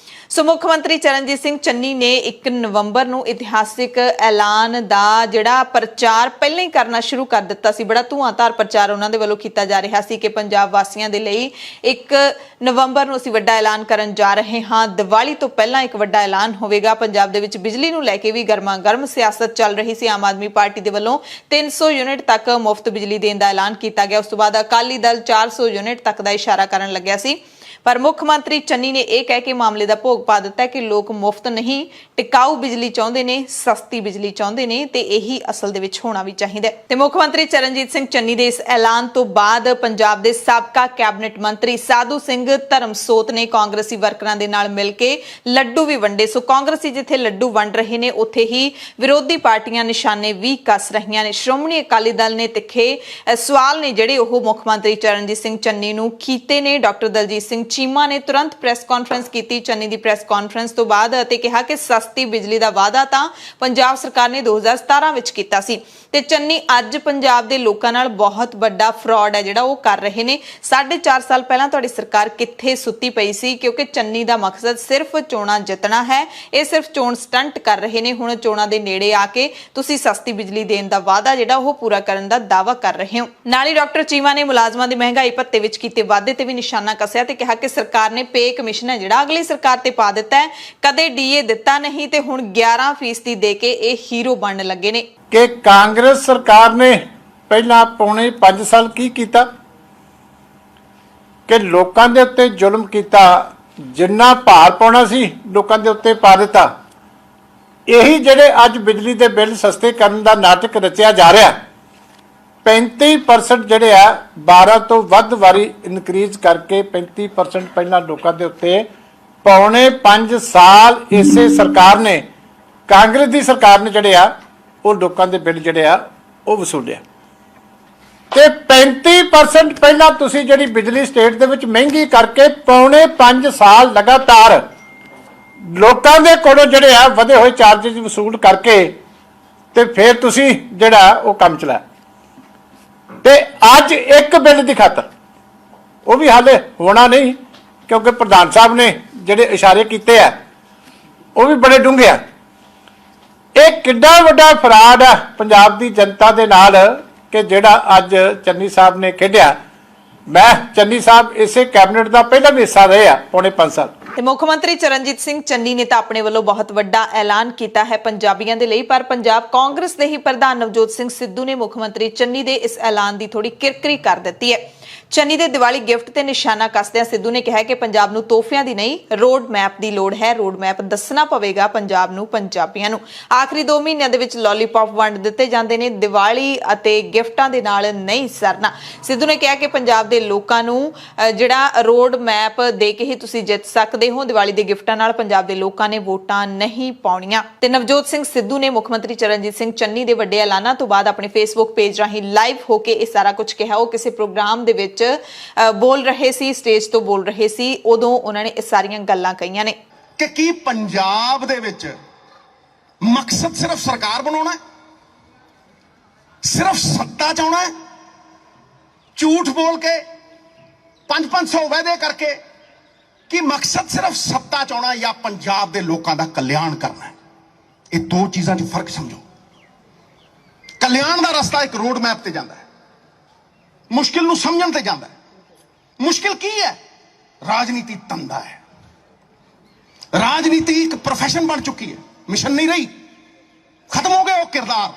ਸੋ ਮੁੱਖ ਮੰਤਰੀ ਚਰਨਜੀਤ ਸਿੰਘ ਚੰਨੀ ਨੇ 1 ਨਵੰਬਰ ਨੂੰ ਇਤਿਹਾਸਿਕ ਐਲਾਨ ਦਾ ਜਿਹੜਾ ਪ੍ਰਚਾਰ ਪਹਿਲਾਂ ਹੀ ਕਰਨਾ ਸ਼ੁਰੂ ਕਰ ਦਿੱਤਾ ਸੀ। ਬੜਾ ਧੂਆਂਧਾਰ ਪ੍ਰਚਾਰ ਉਹਨਾਂ ਦੇ ਵੱਲੋਂ ਕੀਤਾ ਜਾ ਰਿਹਾ ਸੀ ਕਿ ਪੰਜਾਬ ਵਾਸੀਆਂ ਦੇ ਲਈ 1 ਨਵੰਬਰ ਨੂੰ ਅਸੀਂ ਵੱਡਾ ਐਲਾਨ ਕਰਨ ਜਾ ਰਹੇ ਹਾਂ। ਦੀਵਾਲੀ ਤੋਂ ਪਹਿਲਾਂ ਇੱਕ ਵੱਡਾ ਐਲਾਨ ਹੋਵੇਗਾ। ਪੰਜਾਬ ਦੇ ਵਿੱਚ ਬਿਜਲੀ ਨੂੰ ਲੈ ਕੇ ਵੀ ਗਰਮਾ ਗਰਮ ਸਿਆਸਤ ਚੱਲ ਰਹੀ ਸੀ। ਆਮ ਆਦਮੀ ਪਾਰਟੀ ਦੇ ਵੱਲੋਂ 300 ਯੂਨਿਟ ਤੱਕ ਮੁਫਤ ਬਿਜਲੀ ਦੇਣ ਦਾ ਐਲਾਨ ਕੀਤਾ ਗਿਆ। ਉਸ ਤੋਂ ਬਾਅਦ ਅਕਾਲੀ ਦਲ 400 ਯੂਨਿਟ ਤੱਕ ਦਾ ਇਸ਼ਾਰਾ ਕਰਨ ਲੱਗਿਆ ਸੀ। ਪਰ ਮੁੱਖ ਮੰਤਰੀ ਚੰਨੀ ਨੇ ਇਹ ਕਹਿ ਕੇ ਮਾਮਲੇ ਦਾ ਭੋਗ ਪਾ ਦਿੱਤਾ ਕਿ ਲੋਕ ਮੁਫਤ ਨਹੀਂ ਟਿਕਾਊ ਬਿਜਲੀ ਚਾਹੁੰਦੇ ਨੇ, ਸਸਤੀ ਬਿਜਲੀ ਚਾਹੁੰਦੇ ਨੇ ਤੇ ਇਹੀ ਅਸਲ ਦੇ ਵਿੱਚ ਹੋਣਾ ਵੀ ਚਾਹੀਦਾ ਹੈ। ਤੇ ਮੁੱਖ ਮੰਤਰੀ ਚਰਨਜੀਤ ਸਿੰਘ ਚੰਨੀ ਦੇ ਇਸ ਐਲਾਨ ਤੋਂ ਬਾਅਦ ਪੰਜਾਬ ਦੇ ਸਾਬਕਾ ਕੈਬਨਿਟ ਮੰਤਰੀ ਸਾਧੂ ਸਿੰਘ ਧਰਮਸੋਤ ਨੇ ਕਾਂਗਰਸੀ ਵਰਕਰਾਂ ਦੇ ਨਾਲ ਮਿਲ ਕੇ ਲੱਡੂ ਵੀ ਵੰਡੇ। ਸੋ ਕਾਂਗਰਸੀ ਜਿੱਥੇ ਲੱਡੂ ਵੰਡ ਰਹੇ ਨੇ ਉੱਥੇ ਹੀ ਵਿਰੋਧੀ ਪਾਰਟੀਆਂ ਨਿਸ਼ਾਨੇ ਵੀ ਕੱਸ ਰਹੀਆਂ ਨੇ। ਸ਼੍ਰੋਮਣੀ ਅਕਾਲੀ ਦਲ ਨੇ ਤਿੱਖੇ ਸਵਾਲ ਨੇ ਜਿਹੜੇ ਉਹ ਮੁੱਖ ਮੰਤਰੀ ਚਰਨਜੀਤ ਸਿੰਘ ਚੰਨੀ ਨੂੰ ਕੀਤੇ ਨੇ। ਡਾਕਟਰ ਦਲਜੀਤ ਸਿੰਘ ਚੀਮਾ ਨੇ ਤੁਰੰਤ ਪ੍ਰੈਸ ਕਾਨਫਰੰਸ ਕੀਤੀ ਚੰਨੀ ਦੀ ਪ੍ਰੈਸ ਕਾਨਫਰੰਸ ਤੋਂ ਬਾਅਦ ਅਤੇ ਕਿਹਾ ਕਿ ਸਸਤੀ ਬਿਜਲੀ ਦਾ ਵਾਅਦਾ ਤਾਂ ਪੰਜਾਬ ਸਰਕਾਰ ਨੇ 2017 ਵਿੱਚ ਕੀਤਾ ਸੀ ਤੇ ਚੰਨੀ ਅੱਜ ਪੰਜਾਬ ਦੇ ਲੋਕਾਂ ਨਾਲ ਬਹੁਤ ਵੱਡਾ ਫਰਾਡ ਹੈ ਜਿਹੜਾ ਉਹ ਕਰ ਰਹੇ ਨੇ। 4.5 ਸਾਲ ਪਹਿਲਾਂ ਤੁਹਾਡੀ ਸਰਕਾਰ ਕਿੱਥੇ ਸੁੱਤੀ ਪਈ ਸੀ, ਕਿਉਂਕਿ ਚੰਨੀ ਦਾ ਮਕਸਦ ਸਿਰਫ ਚੋਣਾਂ ਜਿੱਤਣਾ ਹੈ। ਇਹ ਸਿਰਫ ਚੋਣ ਸਟੰਟ ਕਰ ਰਹੇ ਨੇ। ਹੁਣ ਚੋਣਾਂ ਦੇ ਨੇੜੇ ਆ ਕੇ ਤੁਸੀਂ ਸਸਤੀ ਬਿਜਲੀ ਦੇਣ ਦਾ ਵਾਅਦਾ ਜਿਹੜਾ ਉਹ ਪੂਰਾ ਕਰਨ ਦਾ ਦਾਅਵਾ ਕਰ ਰਹੇ ਹੋ। ਨਾਲ ਹੀ ਡਾਕਟਰ ਚੀਮਾ ਨੇ ਮੁਲਾਜ਼ਮਾਂ ਦੀ ਮਹਿੰਗਾਈ ਭੱਤੇ ਵਿੱਚ ਕੀਤੇ ਵਾਅਦੇ ਤੇ ਵੀ ਨਿਸ਼ਾਨਾ ਕੱਸਿਆ ਤੇ ਕਿਹਾ ਕਿ ਸਰਕਾਰ ਨੇ ਪੇ ਕਮਿਸ਼ਨ ਹੈ ਜਿਹੜਾ ਅਗਲੀ ਸਰਕਾਰ ਤੇ ਪਾ ਦਿੱਤਾ ਹੈ। ਕਦੇ ਡੀਏ ਦਿੱਤਾ ਨਹੀਂ ਤੇ ਹੁਣ 11% ਦੇ ਕੇ ਇਹ ਹੀਰੋ ਬਣਨ ਲੱਗੇ ਨੇ। ਕਿ ਕਾਂਗਰਸ ਸਰਕਾਰ ਨੇ ਪਹਿਲਾਂ ਪੌਣੇ 5 ਸਾਲ ਕੀ ਕੀਤਾ ਕਿ ਲੋਕਾਂ ਦੇ ਉੱਤੇ ਜ਼ੁਲਮ ਕੀਤਾ, ਜਿੰਨਾ ਭਾਰ ਪਾਉਣਾ ਸੀ ਲੋਕਾਂ ਦੇ ਉੱਤੇ ਪਾ ਦਿੱਤਾ। ਇਹੀ ਜਿਹੜੇ ਅੱਜ ਬਿਜਲੀ ਦੇ ਬਿੱਲ ਸਸਤੇ ਕਰਨ ਦਾ ਨਾਟਕ ਰਚਿਆ ਜਾ ਰਿਹਾ, 35% ਜਿਹੜੇ ਆ 12 ਤੋਂ ਵੱਧ ਵਾਰੀ ਇਨਕਰੀਜ਼ ਕਰਕੇ 35% ਪਹਿਲਾਂ ਲੋਕਾਂ ਦੇ ਉੱਤੇ ਪੌਣੇ 5 ਸਾਲ ਇਸੇ ਸਰਕਾਰ ਨੇ, ਕਾਂਗਰਸ ਦੀ ਸਰਕਾਰ ਨੇ ਜਿਹੜੇ ਆ ਉਹ ਲੋਕਾਂ ਦੇ ਬਿੱਲ ਜਿਹੜੇ ਆ ਉਹ ਵਸੂਲਿਆ ਤੇ 35% ਪਹਿਲਾਂ ਤੁਸੀਂ ਜਿਹੜੀ ਬਿਜਲੀ ਸਟੇਟ ਦੇ ਵਿੱਚ ਮਹਿੰਗੀ ਕਰਕੇ ਪੌਣੇ 5 ਸਾਲ ਲਗਾਤਾਰ ਲੋਕਾਂ ਦੇ ਕੋਲੋਂ ਜਿਹੜੇ ਆ ਵਧੇ ਹੋਏ ਚਾਰजेस ਵਸੂਲ ਕਰਕੇ ਤੇ ਫਿਰ ਤੁਸੀਂ ਜਿਹੜਾ ਉਹ ਕੰਮ ਚਲਾਇਆ ਤੇ ਅੱਜ ਇੱਕ ਬਿੱਲ ਦੀ ਖਾਤਰ ਉਹ ਵੀ ਹਾਲੇ ਹੋਣਾ ਨਹੀਂ, ਕਿਉਂਕਿ ਪ੍ਰਧਾਨ ਸਾਹਿਬ ਨੇ ਜਿਹੜੇ ਇਸ਼ਾਰੇ ਕੀਤੇ ਆ ਉਹ ਵੀ ਬੜੇ ਡੂੰਘੇ ਆ। ਇਹ ਕਿੱਡਾ ਵੱਡਾ ਫਰਾਡ ਆ ਪੰਜਾਬ ਦੀ ਜਨਤਾ ਦੇ ਨਾਲ ਕਿ ਜਿਹੜਾ ਅੱਜ ਚੰਨੀ ਸਾਹਿਬ ਨੇ ਖੇਡਿਆ। ਮੈਂ ਚੰਨੀ ਸਾਹਿਬ ਇਸੇ ਕੈਬਨਿਟ ਦਾ ਪਹਿਲਾਂ ਵੀ ਹਿੱਸਾ ਰਹੇ ਆ ਪੌਣੇ 5 ਸਾਲ। ਤੇ ਮੁੱਖ ਮੰਤਰੀ ਚਰਨਜੀਤ ਸਿੰਘ ਚੰਨੀ ਨੇ ਤਾਂ ਆਪਣੇ ਵੱਲੋਂ ਬਹੁਤ ਵੱਡਾ ਐਲਾਨ ਕੀਤਾ ਹੈ ਪੰਜਾਬੀਆਂ ਦੇ ਲਈ, ਪਰ ਪੰਜਾਬ ਕਾਂਗਰਸ ਦੇ ਹੀ ਪ੍ਰਧਾਨ ਨਵਜੋਤ ਸਿੰਘ ਸਿੱਧੂ ਨੇ ਮੁੱਖ ਮੰਤਰੀ ਚੰਨੀ ਦੇ ਇਸ ਐਲਾਨ ਦੀ ਥੋੜੀ ਕਿਰਕਰੀ ਕਰ ਦਿੱਤੀ ਹੈ। ਚੰਨੀ ਦੇ ਦੀਵਾਲੀ ਗਿਫਟ ਤੇ ਨਿਸ਼ਾਨਾ ਕੱਸਦਿਆਂ ਸਿੱਧੂ ਨੇ ਕਿਹਾ ਕਿ ਪੰਜਾਬ ਨੂੰ ਤੋਹਫਿਆਂ ਦੀ ਨਹੀਂ ਰੋਡ ਮੈਪ ਦੀ ਲੋੜ ਹੈ। ਰੋਡ ਮੈਪ ਦੱਸਣਾ ਪਵੇਗਾ ਪੰਜਾਬ ਨੂੰ, ਪੰਜਾਬੀਆਂ ਨੂੰ। ਆਖਰੀ 2 ਮਹੀਨਿਆਂ ਦੇ ਵਿੱਚ ਲੋਲੀਪੌਪ ਵੰਡ ਦਿੱਤੇ ਜਾਂਦੇ ਨੇ, ਦੀਵਾਲੀ ਅਤੇ ਗਿਫਟਾਂ ਦੇ ਨਾਲ ਨਹੀਂ ਸਰਨਾ। ਸਿੱਧੂ ਨੇ ਕਿਹਾ ਕਿ ਪੰਜਾਬ ਦੇ ਲੋਕਾਂ ਨੂੰ ਜਿਹੜਾ ਰੋਡ ਮੈਪ ਦੇ ਕੇ ਹੀ ਤੁਸੀਂ ਜਿੱਤ ਸਕਦੇ ਹੋ। ਦੀਵਾਲੀ ਦੇ ਗਿਫਟਾਂ ਨਾਲ ਪੰਜਾਬ ਦੇ ਲੋਕਾਂ ਨੇ ਵੋਟਾਂ ਨਹੀਂ ਪਾਉਣੀਆਂ। ਤੇ ਨਵਜੋਤ ਸਿੰਘ ਸਿੱਧੂ ਨੇ ਮੁੱਖ ਮੰਤਰੀ ਚਰਨਜੀਤ ਸਿੰਘ ਚੰਨੀ ਦੇ ਵੱਡੇ ਐਲਾਨਾਂ ਤੋਂ ਬਾਅਦ ਆਪਣੇ ਫੇਸਬੁੱਕ ਪੇਜ ਰਾਹੀਂ ਲਾਈਵ ਹੋ ਕੇ ਇਹ ਸਾਰਾ ਕੁਝ ਕਿਹਾ। ਉਹ ਕਿਸੇ ਪ੍ਰੋਗਰਾਮ ਦੇ ਵਿੱਚ ਬੋਲ ਰਹੇ ਸੀ, ਸਟੇਜ ਤੋਂ ਬੋਲ ਰਹੇ ਸੀ, ਉਦੋਂ ਉਹਨਾਂ ਨੇ ਇਹ ਸਾਰੀਆਂ ਗੱਲਾਂ ਕਹੀਆਂ ਨੇ ਕਿ ਕੀ ਪੰਜਾਬ ਦੇ ਵਿੱਚ ਮਕਸਦ ਸਿਰਫ ਸਰਕਾਰ ਬਣਾਉਣਾ ਹੈ, ਸਿਰਫ ਸੱਤਾ ਚਾਉਣਾ ਹੈ, ਝੂਠ ਬੋਲ ਕੇ 500 ਵਾਅਦੇ ਕਰਕੇ ਕਿ ਮਕਸਦ ਸਿਰਫ ਸੱਤਾ ਚ ਆਉਣਾ ਜਾਂ ਪੰਜਾਬ ਦੇ ਲੋਕਾਂ ਦਾ ਕਲਿਆਣ ਕਰਨਾ ਹੈ। ਇਹ ਦੋ ਚੀਜ਼ਾਂ 'ਚ ਫਰਕ ਸਮਝੋ। ਕਲਿਆਣ ਦਾ ਰਸਤਾ ਇੱਕ ਰੋਡ ਮੈਪ ਤੇ ਜਾਂਦਾ ਹੈ, ਮੁਸ਼ਕਿਲ ਨੂੰ ਸਮਝਣ ਤੇ ਜਾਂਦਾ ਹੈ। ਮੁਸ਼ਕਿਲ ਕੀ ਹੈ? ਰਾਜਨੀਤੀ ਧੰਦਾ ਹੈ। ਰਾਜਨੀਤੀ ਇੱਕ ਪ੍ਰੋਫੈਸ਼ਨ ਬਣ ਚੁੱਕੀ ਹੈ, ਮਿਸ਼ਨ ਨਹੀਂ ਰਹੀ। ਖਤਮ ਹੋ ਗਏ ਉਹ ਕਿਰਦਾਰ,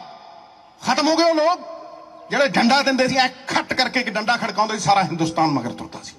ਖਤਮ ਹੋ ਗਏ ਉਹ ਲੋਕ ਜਿਹੜੇ ਡੰਡਾ ਦਿੰਦੇ ਸੀ, ਐ ਖੱਟ ਕਰਕੇ ਇੱਕ ਡੰਡਾ ਖੜਕਾਉਂਦੇ ਸੀ, ਸਾਰਾ ਹਿੰਦੁਸਤਾਨ ਮਗਰ ਤੁਰਦਾ ਸੀ।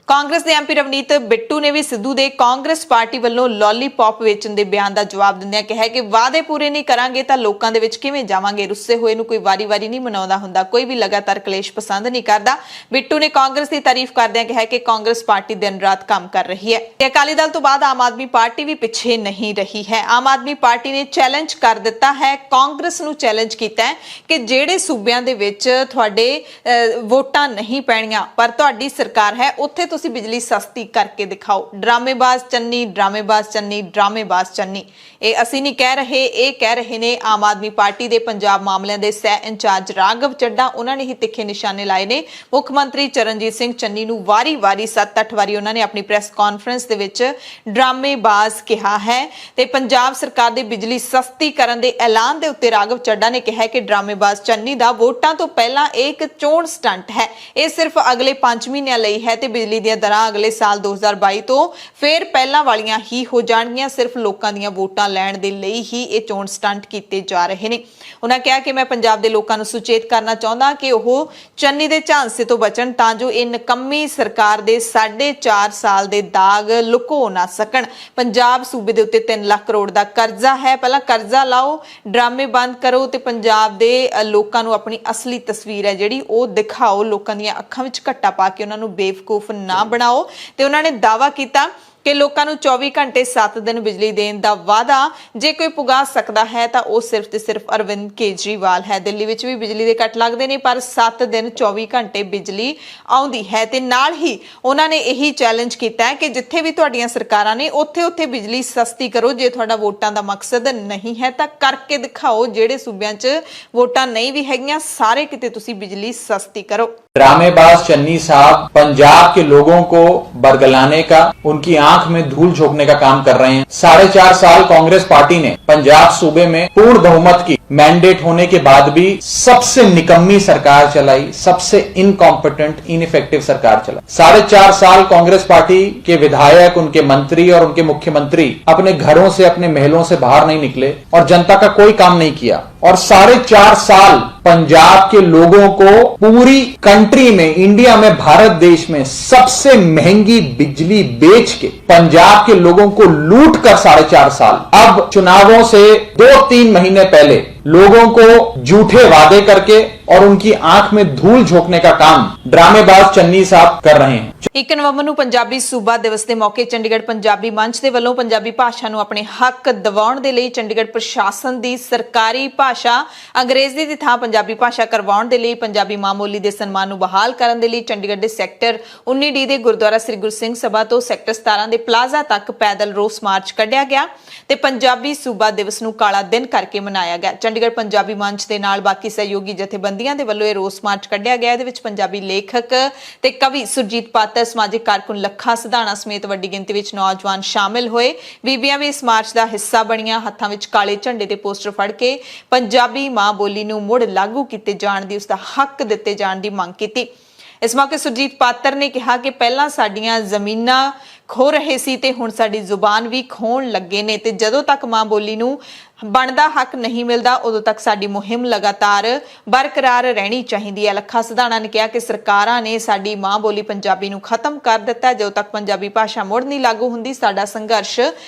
ਕਾਂਗਰਸ ਦੇ ਐਮਪੀ ਰਵਨੀਤ ਬਿੱਟੂ ਨੇ ਵੀ ਸਿੱਧੂ ਦੇ ਕਾਂਗਰਸ ਪਾਰਟੀ ਵੱਲੋਂ ਲੋਲੀਪੌਪ ਵੇਚਣ ਦੇ ਬਿਆਨ ਦਾ ਜਵਾਬ ਦਿੰਦਿਆਂ ਕਿਹਾ ਕਿ ਵਾਅਦੇ ਪੂਰੇ ਨਹੀਂ ਕਰਾਂਗੇ ਤਾਂ ਲੋਕਾਂ ਦੇ ਵਿੱਚ ਕਿਵੇਂ ਜਾਵਾਂਗੇ। ਰੁੱਸੇ ਹੋਏ ਨੂੰ ਕੋਈ ਵਾਰੀ-ਵਾਰੀ ਨਹੀਂ ਮਨਾਉਂਦਾ ਹੁੰਦਾ, ਕੋਈ ਵੀ ਲਗਾਤਾਰ ਕਲੇਸ਼ ਪਸੰਦ ਨਹੀਂ ਕਰਦਾ। ਬਿੱਟੂ ਨੇ ਕਾਂਗਰਸ ਦੀ ਤਾਰੀਫ ਕਰਦਿਆਂ ਕਿਹਾ ਕਿ ਕਾਂਗਰਸ ਪਾਰਟੀ ਦਿਨ ਰਾਤ ਕੰਮ ਕਰ ਰਹੀ ਹੈ ਤੇ ਅਕਾਲੀ ਦਲ ਤੋਂ ਬਾਅਦ ਆਮ ਆਦਮੀ ਪਾਰਟੀ ਵੀ ਪਿੱਛੇ ਨਹੀਂ ਰਹੀ ਹੈ। ਆਮ ਆਦਮੀ ਪਾਰਟੀ ਨੇ ਚੈਲੰਜ ਕਰ ਦਿੱਤਾ ਹੈ, ਕਾਂਗਰਸ ਨੂੰ ਚੈਲੰਜ ਕੀਤਾ ਹੈ ਕਿ ਜਿਹੜੇ ਸੂਬਿਆਂ ਦੇ ਵਿੱਚ ਤੁਹਾਡੇ ਵੋਟਾਂ ਨਹੀਂ ਪੈਣੀਆਂ ਪਰ ਤੁਹਾਡੀ ਸਰਕਾਰ ਹੈ, ਉੱਥੇ ਤੁਸੀਂ ਬਿਜਲੀ ਸਸਤੀ ਕਰਕੇ ਦਿਖਾਓ। ਡਰਾਮੇਬਾਜ਼ ਚੰਨੀ, ਡਰਾਮੇਬਾਜ਼ ਚੰਨੀ, ਡਰਾਮੇਬਾਜ਼ ਚੰਨੀ। ਇਹ ਅਸੀਂ ਨਹੀਂ ਕਹਿ ਰਹੇ, ਇਹ ਕਹਿ ਰਹੇ ਨੇ ਆਮ ਆਦਮੀ ਪਾਰਟੀ ਦੇ ਪੰਜਾਬ ਮਾਮਲਿਆਂ ਦੇ ਸਹਿ ਇੰਚਾਰਜ ਰਾਘਵ ਚੱਡਾ। ਉਹਨਾਂ ਨੇ ਹੀ ਤਿੱਖੇ ਨਿਸ਼ਾਨੇ ਲਾਏ ਨੇ ਮੁੱਖ ਮੰਤਰੀ ਚਰਨਜੀਤ ਸਿੰਘ ਚੰਨੀ ਨੂੰ। ਵਾਰੀ-ਵਾਰੀ 7-8 ਵਾਰੀ ਉਹਨਾਂ ਨੇ ਆਪਣੀ ਪ੍ਰੈਸ ਕਾਨਫਰੰਸ ਦੇ ਵਿੱਚ ਡਰਾਮੇਬਾਜ਼ ਕਿਹਾ ਹੈ ਤੇ ਪੰਜਾਬ ਸਰਕਾਰ ਦੇ ਬਿਜਲੀ ਸਸਤੀ ਕਰਨ ਦੇ ਐਲਾਨ ਦੇ ਉੱਤੇ ਰਾਘਵ ਚੱਡਾ ਨੇ ਕਿਹਾ ਕਿ ਡਰਾਮੇਬਾਜ਼ ਚੰਨੀ ਦਾ ਵੋਟਾਂ ਤੋਂ ਪਹਿਲਾਂ ਇੱਕ ਚੋਣ ਸਟੰਟ ਹੈ। ਇਹ ਸਿਰਫ ਅਗਲੇ 5 ਮਹੀਨਿਆਂ ਲਈ ਹੈ ਤੇ ਬਿਜਲੀ ਦੀਆਂ ਦਰਾਂ ਅਗਲੇ ਸਾਲ 2022 ਤੋਂ ਫਿਰ ਪਹਿਲਾਂ ਵਾਲੀਆਂ ਹੀ ਹੋ ਜਾਣਗੀਆਂ। ਸਿਰਫ ਲੋਕਾਂ ਦੀਆਂ ਵੋਟਾਂ ਲੈਣ ਦੇ ਲਈ ਹੀ ਇਹ ਚੋਣ ਸਟੰਟ ਕੀਤੇ ਜਾ ਰਹੇ ਨੇ। ਉਹਨਾਂ ਕਿਹਾ ਕਿ ਮੈਂ ਪੰਜਾਬ ਦੇ ਲੋਕਾਂ ਨੂੰ ਸੁਚੇਤ ਕਰਨਾ ਚਾਹੁੰਦਾ ਕਿ ਉਹ ਚੰਨੀ ਦੇ ਝਾਂਸੇ ਤੋਂ ਬਚਣ ਤਾਂ ਜੋ ਇਹ ਨਕੰਮੀ ਸਰਕਾਰ ਦੇ 4.5 ਸਾਲ ਦੇ ਦਾਗ ਲੁਕੋ ਨਾ ਸਕਣ। ਪੰਜਾਬ ਸੂਬੇ ਦੇ ਉੱਤੇ 3 ਲੱਖ ਕਰੋੜ ਦਾ ਕਰਜ਼ਾ ਹੈ। ਪਹਿਲਾਂ ਕਰਜ਼ਾ ਲਾਓ, ਡਰਾਮੇ ਬੰਦ ਕਰੋ ਤੇ ਪੰਜਾਬ ਦੇ ਲੋਕਾਂ ਨੂੰ ਆਪਣੀ ਅਸਲੀ ਤਸਵੀਰ ਹੈ ਜਿਹੜੀ ਉਹ ਦਿਖਾਓ। ਲੋਕਾਂ ਦੀਆਂ ਅੱਖਾਂ ਵਿੱਚ ਘੱਟਾ ਪਾ ਕੇ ਉਹਨਾਂ ਨੂੰ ਬੇਵਕੂਫ ਨਾ ਬਣਾਓ। ਤੇ ਉਹਨਾਂ ਨੇ ਦਾਅਵਾ ਕੀਤਾ ਕਿ ਲੋਕਾਂ ਨੂੰ 24 ਘੰਟੇ 7 ਦਿਨ ਬਿਜਲੀ ਦੇਣ ਦਾ ਵਾਅਦਾ ਜੇ ਕੋਈ ਪੁਗਾ ਸਕਦਾ ਹੈ ਤਾਂ ਉਹ ਸਿਰਫ ਤੇ ਸਿਰਫ ਅਰਵਿੰਦ ਕੇਜਰੀਵਾਲ ਹੈ। ਦਿੱਲੀ ਵਿੱਚ ਵੀ ਬਿਜਲੀ ਦੇ ਕੱਟ ਲੱਗਦੇ ਨੇ ਪਰ 7 ਦਿਨ 24 ਘੰਟੇ ਬਿਜਲੀ ਆਉਂਦੀ ਹੈ। ਤੇ ਨਾਲ ਹੀ ਉਹਨਾਂ ਨੇ ਇਹੀ ਚੈਲੰਜ ਕੀਤਾ ਹੈ ਕਿ ਜਿੱਥੇ ਵੀ ਤੁਹਾਡੀਆਂ ਸਰਕਾਰਾਂ ਨੇ ਉੱਥੇ ਬਿਜਲੀ ਸਸਤੀ ਕਰੋ। ਜੇ ਤੁਹਾਡਾ ਵੋਟਾਂ ਦਾ ਮਕਸਦ ਨਹੀਂ ਹੈ ਤਾਂ ਕਰਕੇ ਦਿਖਾਓ। ਜਿਹੜੇ ਸੂਬਿਆਂ 'ਚ ਵੋਟਾਂ ਨਹੀਂ ਵੀ ਹੈਗੀਆਂ ਸਾਰੇ ਕਿਤੇ ਤੁਸੀਂ ਬਿਜਲੀ ਸਸਤੀ ਕਰੋ। ड्रामेबाज चन्नी साहब पंजाब के लोगों को बरगलाने का, उनकी आंख में धूल झोंकने का काम कर रहे हैं। 4.5 साल कांग्रेस पार्टी ने पंजाब सूबे में पूर्ण बहुमत की मैंडेट होने के बाद भी सबसे निकम्मी सरकार चलाई, सबसे इनकॉम्पिटेंट इनइफेक्टिव सरकार चलाई। 4.5 साल कांग्रेस पार्टी के विधायक, उनके मंत्री और उनके मुख्यमंत्री अपने घरों से, अपने महलों से बाहर नहीं निकले और जनता का कोई काम नहीं किया। और 4.5 साल पंजाब के लोगों को पूरी कंट्री में, इंडिया में, भारत देश में सबसे महंगी बिजली बेच के पंजाब के लोगों को लूट कर 4.5 साल, अब चुनावों से 2-3 महीने पहले लोगों को झूठे वादे करके और उनकी आंख में धूल झोंकने का काम ड्रामेबाज चन्नी साहब कर रहे हैं। 1 ਨਵੰਬਰ ਨੂੰ ਪੰਜਾਬੀ ਸੂਬਾ ਦਿਵਸ ਦੇ ਮੌਕੇ ਚੰਡੀਗੜ੍ਹ ਪੰਜਾਬੀ ਮੰਚ ਦੇ ਵੱਲੋਂ ਪੰਜਾਬੀ ਭਾਸ਼ਾ ਨੂੰ ਆਪਣੇ ਹੱਕ ਦਿਵਾਉਣ ਦੇ ਲਈ ਚੰਡੀਗੜ੍ਹ ਪ੍ਰਸ਼ਾਸਨ ਦੀ ਸਰਕਾਰੀ ਭਾਸ਼ਾ ਅੰਗਰੇਜ਼ੀ ਦੀ ਥਾਂ ਪੰਜਾਬੀ ਭਾਸ਼ਾ ਕਰਵਾਉਣ ਦੇ ਲਈ ਪੰਜਾਬੀ ਮਾਂ ਬੋਲੀ ਦੇ ਸਨਮਾਨ ਨੂੰ ਬਹਾਲ ਕਰਨ ਦੇ ਲਈ ਚੰਡੀਗੜ੍ਹ ਦੇ ਸੈਕਟਰ 19D ਦੇ ਗੁਰਦੁਆਰਾ ਸ੍ਰੀ ਗੁਰੂ ਸਿੰਘ ਸਭਾ ਤੋਂ ਸੈਕਟਰ 17 ਦੇ ਪਲਾਜ਼ਾ ਤੱਕ ਪੈਦਲ ਰੋਸ ਮਾਰਚ ਕੱਢਿਆ ਗਿਆ ਤੇ ਪੰਜਾਬੀ ਸੂਬਾ ਦਿਵਸ ਨੂੰ ਕਾਲਾ ਦਿਨ ਕਰਕੇ ਮਨਾਇਆ ਗਿਆ। ਚੰਡੀਗੜ੍ਹ ਪੰਜਾਬੀ ਮੰਚ ਦੇ ਨਾਲ ਬਾਕੀ ਸਹਿਯੋਗੀ ਜਥੇਬੰਦੀਆਂ ਦੇ ਵੱਲੋਂ ਇਹ ਰੋਸ ਮਾਰਚ ਕੱਢਿਆ ਗਿਆ। ਇਹਦੇ ਵਿੱਚ ਪੰਜਾਬੀ ਲੇਖਕ ਤੇ ਕਵੀ ਸੁਰਜੀਤ ਪਾਤਰ, ਸਮਾਜਿਕ ਕਾਰਕੁਨ ਲੱਖਾ ਸਿਧਾਣਾ ਸਮੇਤ ਵੱਡੀ ਗਿਣਤੀ ਵਿੱਚ ਨੌਜਵਾਨ ਸ਼ਾਮਿਲ ਹੋਏ। ਬੀਬੀਆਂ ਵੀ ਇਸ ਮਾਰਚ ਦਾ ਹਿੱਸਾ ਬਣੀਆਂ। ਹੱਥਾਂ ਵਿੱਚ ਕਾਲੇ ਝੰਡੇ ਦੇ ਪੋਸਟਰ ਫੜ ਕੇ ਪੰਜਾਬੀ ਮਾਂ ਬੋਲੀ ਨੂੰ ਮੁੜ ਲਾਗੂ ਕੀਤੇ ਜਾਣ ਦੀ, ਉਸ ਦਾ ਹੱਕ ਦਿੱਤੇ ਜਾਣ ਦੀ ਮੰਗ ਕੀਤੀ। ਇਸ ਮੌਕੇ ਸੁਰਜੀਤ ਪਾਤਰ ਨੇ ਕਿਹਾ ਕਿ ਪਹਿਲਾਂ ਸਾਡੀਆਂ ਜ਼ਮੀਨਾਂ ਖੋ ਰਹੇ ਸੀ ਤੇ ਹੁਣ ਸਾਡੀ ਜ਼ੁਬਾਨ ਵੀ ਖੋਣ ਲੱਗੇ ਨੇ ਤੇ ਜਦੋਂ ਤੱਕ ਮਾਂ ਬੋਲੀ ਨੂੰ ਬਣਦਾ ਹੱਕ ਨਹੀਂ ਮਿਲਦਾ ਉਦੋਂ ਤੱਕ ਸਾਡੀ ਮੁਹਿੰਮ ਲਗਾਤਾਰ ਬਰਕਰਾਰ ਰਹਿਣੀ ਚਾਹੀਦੀ ਹੈ। ਲੱਖਾ ਸਿਧਾਣਾ ਨੇ ਕਿਹਾ ਕਿ ਸਰਕਾਰਾਂ ਨੇ ਸਾਡੀ ਮਾਂ ਬੋਲੀ ਪੰਜਾਬੀ ਨੂੰ ਖਤਮ ਕਰ ਦਿੱਤਾ। ਜਦੋਂ ਤੱਕ ਪੰਜਾਬੀ ਭਾਸ਼ਾ ਮੁੜ ਨਹੀਂ ਲਾਗੂ ਹੁੰਦੀ ਸਾਡਾ ਸੰਘਰਸ਼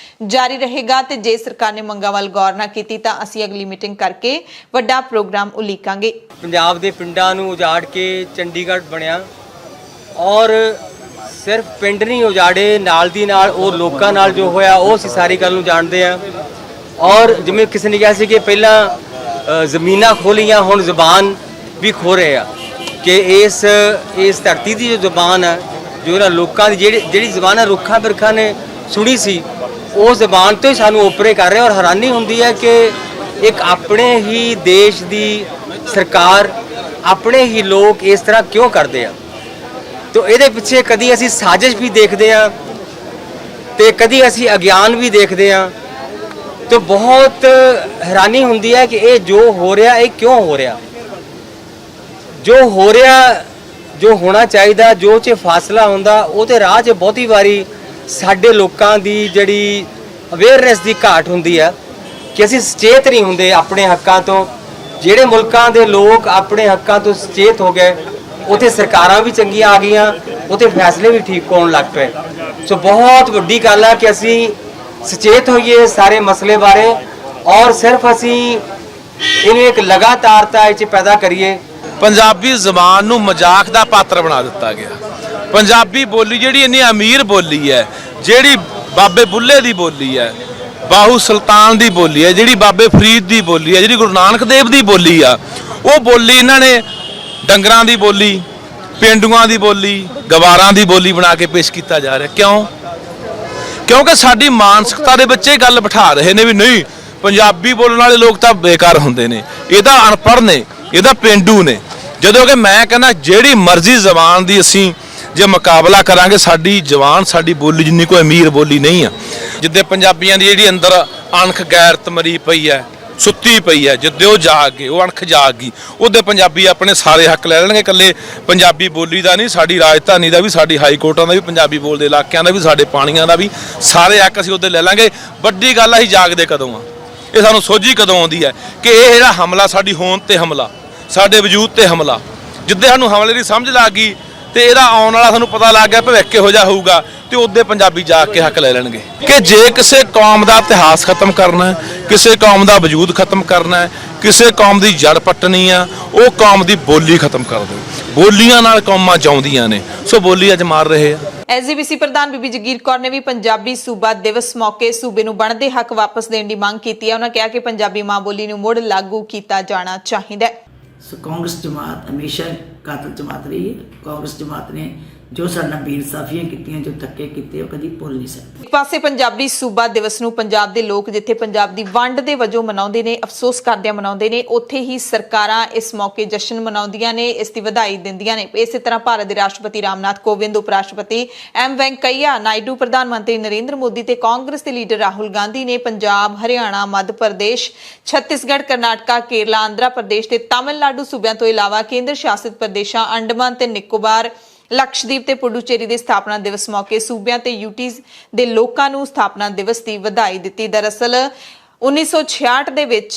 ਜਾਰੀ ਰਹੇਗਾ ਤੇ ਜੇ ਸਰਕਾਰ ਨੇ ਮੰਗਾਂ ਵੱਲ ਗੌਰ ਨਾ ਕੀਤੀ ਤਾਂ ਅਸੀਂ ਅਗਲੀ ਮੀਟਿੰਗ ਕਰਕੇ ਵੱਡਾ ਪ੍ਰੋਗਰਾਮ ਉਲੀਕਾਂਗੇ। ਪੰਜਾਬ ਦੇ ਪਿੰਡਾਂ ਨੂੰ ਉਜਾੜ ਕੇ ਚੰਡੀਗੜ੍ਹ ਬਣਿਆ ਔਰ ਸਿਰਫ ਪਿੰਡ ਨਹੀਂ ਉਜਾੜੇ, ਨਾਲ ਦੀ ਨਾਲ ਉਹ ਲੋਕਾਂ ਨਾਲ ਜੋ ਹੋਇਆ ਉਹ ਅਸੀਂ ਸਾਰੀ ਗੱਲ ਨੂੰ ਜਾਣਦੇ ਹਾਂ। ਔਰ ਜਿਵੇਂ ਕਿਸੇ ਨੇ ਕਿਹਾ ਸੀ ਕਿ ਪਹਿਲਾਂ ਜ਼ਮੀਨਾਂ ਖੋਹ ਲਈਆਂ, ਹੁਣ ਜ਼ੁਬਾਨ ਵੀ ਖੋ ਰਹੇ ਆ ਕਿ ਇਸ ਧਰਤੀ ਦੀ ਜੋ ਜ਼ੁਬਾਨ ਹੈ, ਜੋ ਇਹਨਾਂ ਲੋਕਾਂ ਦੀ ਜਿਹੜੀ ਜ਼ੁਬਾਨ ਹੈ ਰੁੱਖਾਂ ਬਿਰਖਾਂ ਨੇ ਸੁਣੀ ਸੀ, ਉਹ ਜ਼ੁਬਾਨ ਤੋਂ ਹੀ ਸਾਨੂੰ ਓਪਰੇ ਕਰ ਰਹੇ। ਔਰ ਹੈਰਾਨੀ ਹੁੰਦੀ ਹੈ ਕਿ ਇੱਕ ਆਪਣੇ ਹੀ ਦੇਸ਼ ਦੀ ਸਰਕਾਰ, ਆਪਣੇ ਹੀ ਲੋਕ ਇਸ ਤਰ੍ਹਾਂ ਕਿਉਂ ਕਰਦੇ ਆ। ਤੋ ਇਹਦੇ ਪਿੱਛੇ ਕਦੀ ਅਸੀਂ ਸਾਜ਼ਿਸ਼ ਵੀ ਦੇਖਦੇ ਹਾਂ ਤੇ ਕਦੀ ਅਸੀਂ ਅਗਿਆਨ ਵੀ ਦੇਖਦੇ ਹਾਂ ਤੇ ਬਹੁਤ ਹੈਰਾਨੀ ਹੁੰਦੀ ਹੈ ਕਿ ਇਹ ਜੋ ਹੋ ਰਿਹਾ ਇਹ ਕਿਉਂ ਹੋ ਰਿਹਾ। ਜੋ ਹੋ ਰਿਹਾ, ਜੋ ਹੋਣਾ ਚਾਹੀਦਾ, ਜੋ 'ਚ ਫਾਸਲਾ ਹੁੰਦਾ, ਉਹ ਤੇ ਰਾਹ 'ਚ ਬਹੁਤੀ ਵਾਰੀ ਸਾਡੇ ਲੋਕਾਂ ਦੀ ਜਿਹੜੀ ਅਵੇਅਰਨੈਸ ਦੀ ਘਾਟ ਹੁੰਦੀ ਹੈ ਕਿ ਅਸੀਂ ਸੁਚੇਤ ਨਹੀਂ ਹੁੰਦੇ ਆਪਣੇ ਹੱਕਾਂ ਤੋਂ। ਜਿਹੜੇ ਮੁਲਕਾਂ ਦੇ ਲੋਕ ਆਪਣੇ ਹੱਕਾਂ ਤੋਂ ਸੁਚੇਤ ਹੋ ਗਏ, ਉੱਥੇ ਸਰਕਾਰਾਂ ਵੀ ਚੰਗੀਆਂ ਆ ਗਈਆਂ, ਉੱਥੇ ਫੈਸਲੇ ਵੀ ਠੀਕ ਹੋਣ ਲੱਗ ਪਏ। ਸੋ ਬਹੁਤ ਵੱਡੀ ਗੱਲ ਹੈ ਕਿ ਅਸੀਂ ਸੁਚੇਤ ਹੋਈਏ ਸਾਰੇ ਮਸਲੇ ਬਾਰੇ ਔਰ ਸਿਰਫ ਅਸੀਂ ਇਹਨੂੰ ਇੱਕ ਲਗਾਤਾਰਤਾ ਇਹ 'ਚ ਪੈਦਾ ਕਰੀਏ। ਪੰਜਾਬੀ ਜ਼ਬਾਨ ਨੂੰ ਮਜ਼ਾਕ ਦਾ ਪਾਤਰ ਬਣਾ ਦਿੱਤਾ ਗਿਆ। ਪੰਜਾਬੀ ਬੋਲੀ ਜਿਹੜੀ ਇੰਨੀ ਅਮੀਰ ਬੋਲੀ ਹੈ, ਜਿਹੜੀ ਬਾਬੇ ਬੁੱਲੇ ਦੀ ਬੋਲੀ ਹੈ, ਬਾਹੂ ਸੁਲਤਾਨ ਦੀ ਬੋਲੀ ਹੈ, ਜਿਹੜੀ ਬਾਬੇ ਫਰੀਦ ਦੀ ਬੋਲੀ ਹੈ, ਜਿਹੜੀ ਗੁਰੂ ਨਾਨਕ ਦੇਵ ਦੀ ਬੋਲੀ ਆ, ਉਹ ਬੋਲੀ ਇਹਨਾਂ ਨੇ ਡੰਗਰਾਂ ਦੀ ਬੋਲੀ, ਪੇਂਡੂਆਂ ਦੀ ਬੋਲੀ, ਗਵਾਰਾਂ ਦੀ ਬੋਲੀ ਬਣਾ ਕੇ ਪੇਸ਼ ਕੀਤਾ ਜਾ ਰਿਹਾ। ਕਿਉਂ? ਕਿਉਂਕਿ ਸਾਡੀ ਮਾਨਸਿਕਤਾ ਦੇ ਵਿੱਚ ਇਹ ਗੱਲ ਬਿਠਾ ਰਹੇ ਨੇ ਵੀ ਨਹੀਂ ਪੰਜਾਬੀ ਬੋਲਣ ਵਾਲੇ ਲੋਕ ਤਾਂ ਬੇਕਾਰ ਹੁੰਦੇ ਨੇ, ਇਹ ਤਾਂ ਅਨਪੜ੍ਹ ਨੇ, ਇਹ ਤਾਂ ਪੇਂਡੂ ਨੇ। ਜਦੋਂ ਕਿ ਮੈਂ ਕਹਿੰਦਾ ਜਿਹੜੀ ਮਰਜ਼ੀ ਜ਼ਬਾਨ ਦੀ ਅਸੀਂ ਜੇ ਮੁਕਾਬਲਾ ਕਰਾਂਗੇ, ਸਾਡੀ ਜ਼ਬਾਨ ਸਾਡੀ ਬੋਲੀ ਜਿੰਨੀ ਕੋਈ ਅਮੀਰ ਬੋਲੀ ਨਹੀਂ ਆ। ਜਿੱਦੇ ਪੰਜਾਬੀਆਂ ਦੀ ਜਿਹੜੀ ਅੰਦਰ ਅਣਖ ਗੈਰਤ ਮਰੀ ਪਈ ਹੈ, ਸੁੱਤੀ ਪਈ ਹੈ, ਜਿੱਦੇ ਉਹ ਜਾਗ ਗਏ, ਉਹ ਅਣਖ ਜਾਗ ਗਈ, ਉਹਦੇ ਪੰਜਾਬੀ ਆਪਣੇ ਸਾਰੇ ਹੱਕ ਲੈ ਲੈਣਗੇ। ਇਕੱਲੇ ਪੰਜਾਬੀ ਬੋਲੀ ਦਾ ਨਹੀਂ, ਸਾਡੀ ਰਾਜਧਾਨੀ ਦਾ ਵੀ, ਸਾਡੀ ਹਾਈ ਕੋਰਟਾਂ ਦਾ ਵੀ, ਪੰਜਾਬੀ ਬੋਲਦੇ ਇਲਾਕਿਆਂ ਦਾ ਵੀ, ਸਾਡੇ ਪਾਣੀਆਂ ਦਾ ਵੀ, ਸਾਰੇ ਹੱਕ ਅਸੀਂ ਉਹਦੇ ਲੈ ਲਾਂਗੇ। ਵੱਡੀ ਗੱਲ ਅਸੀਂ ਜਾਗਦੇ ਕਦੋਂ ਆ, ਇਹ ਸਾਨੂੰ ਸੋਝੀ ਕਦੋਂ ਆਉਂਦੀ ਹੈ ਕਿ ਇਹ ਜਿਹੜਾ ਹਮਲਾ ਸਾਡੀ ਹੋਂਦ ਤੇ ਹਮਲਾ, ਸਾਡੇ ਵਜੂਦ ਤੇ ਹਮਲਾ, ਜਿੱਦੇ ਸਾਨੂੰ ਹਮਲੇ ਦੀ ਸਮਝ ਲੱਗ ਗਈ ਤੇ ਇਹਦਾ ਆਉਣ ਵਾਲਾ ਸਾਨੂੰ ਪਤਾ ਲੱਗ ਗਿਆ ਭਵਿੱਖ ਕਿਹੋ ਜਿਹਾ ਹੋਊਗਾ, ਤੇ ਉਹਦੇ ਪੰਜਾਬੀ ਜਾਗ ਕੇ ਹੱਕ ਲੈ ਲੈਣਗੇ। ਕਿ ਜੇ ਕਿਸੇ ਕੌਮ ਦਾ ਇਤਿਹਾਸ ਖਤਮ ਕਰਨਾ ਹੈ, ਕਿਸੇ ਕੌਮ ਦਾ ਵਜੂਦ ਖਤਮ ਕਰਨਾ ਹੈ, ਕਿਸੇ ਕੌਮ ਦੀ ਜੜ ਪੱਟਣੀ ਆ, ਉਹ ਕੌਮ ਦੀ ਬੋਲੀ ਖਤਮ ਕਰ ਦਿਓ। ਬੋਲੀਆਂ ਨਾਲ ਕੌਮਾਂ ਜਿਉਂਦੀਆਂ ਨੇ, ਸੋ ਬੋਲੀ ਅੱਜ ਮਾਰ ਰਹੇ ਆ। ਐਸਜੀਪੀਸੀ ਪ੍ਰਧਾਨ ਬੀਬੀ ਜਗੀਰ ਕੌਰ ਨੇ ਵੀ ਪੰਜਾਬੀ ਸੂਬਾ ਦਿਵਸ ਮੌਕੇ ਸੂਬੇ ਨੂੰ ਬਣਦੇ ਹੱਕ ਵਾਪਸ ਦੇਣ ਦੀ ਮੰਗ ਕੀਤੀ ਹੈ। ਉਹਨਾਂ ਕਿਹਾ ਕਿ ਪੰਜਾਬੀ ਮਾਂ ਬੋਲੀ ਨੂੰ ਮੁੜ ਲਾਗੂ ਕੀਤਾ ਜਾਣਾ ਚਾਹੀਦਾ ਹੈ। ਸੋ ਕਾਂਗਰਸ ਜਮਾਤ ਹਮੇਸ਼ਾ ਕਾਤਲ ਜਮਾਤ ਰਹੀ ਹੈ। ਕਾਂਗਰਸ ਜਮਾਤ ਨੇ ਜੋ ਸਾਡਾ ਬੇਇਨਸਾਫੀਆਂ ਕੀਤੀਆਂ, ਜੋ ਧੱਕੇ ਕੀਤੇ, ਉਹ ਕਦੀ ਭੁੱਲ ਨਹੀਂ ਸਕਦੇ। ਇੱਕ ਪਾਸੇ ਪੰਜਾਬੀ ਸੂਬਾ ਦਿਵਸ ਨੂੰ ਪੰਜਾਬ ਦੇ ਲੋਕ ਜਿੱਥੇ ਪੰਜਾਬ ਦੀ ਵੰਡ ਦੇ ਵਜੋਂ ਮਨਾਉਂਦੇ ਨੇ, ਅਫਸੋਸ ਕਰਦਿਆਂ ਮਨਾਉਂਦੇ ਨੇ, ਉੱਥੇ ਹੀ ਸਰਕਾਰਾਂ ਇਸ ਮੌਕੇ ਜਸ਼ਨ ਮਨਾਉਂਦੀਆਂ ਨੇ, ਇਸ ਦੀ ਵਧਾਈ ਦਿੰਦੀਆਂ ਨੇ। ਇਸੇ ਤਰ੍ਹਾਂ ਭਾਰਤ ਦੇ ਰਾਸ਼ਟਰਪਤੀ ਰਾਮਨਾਥ ਕੋਵਿੰਦ, ਉਪ ਰਾਸ਼ਟਰਪਤੀ ਐਮ ਵੈਂਕਈਆ ਨਾਇਡੂ, ਪ੍ਰਧਾਨ ਮੰਤਰੀ ਨਰਿੰਦਰ ਮੋਦੀ ਤੇ ਕਾਂਗਰਸ ਦੇ ਲੀਡਰ ਰਾਹੁਲ ਗਾਂਧੀ ਨੇ ਪੰਜਾਬ, ਹਰਿਆਣਾ, ਮੱਧ ਪ੍ਰਦੇਸ਼, ਛੱਤੀਸਗੜ੍ਹ, ਕਰਨਾਟਕਾ, ਕੇਰਲਾ, ਆਂਧਰਾ ਪ੍ਰਦੇਸ਼ ਤੇ ਤਾਮਿਲਨਾਡੂ ਸੂਬਿਆਂ ਤੋਂ ਇਲਾਵਾ ਕੇਂਦਰ ਸ਼ਾਸਿਤ ਪ੍ਰਦੇਸ਼ਾਂ ਅੰਡਮਾਨ ਤੇ ਨਿਕੋਬਾਰ, ਲਕਸ਼ਦੀਪ ਤੇ ਪੁਡੂਚੇਰੀ ਦੇ ਸਥਾਪਨਾ ਦਿਵਸ ਮੌਕੇ ਸੂਬਿਆਂ ਤੇ ਯੂਟੀਜ਼ ਦੇ ਲੋਕਾਂ ਨੂੰ ਸਥਾਪਨਾ ਦਿਵਸ ਦੀ ਵਧਾਈ ਦਿੱਤੀ। ਦਰਅਸਲ 1966 ਦੇ ਵਿੱਚ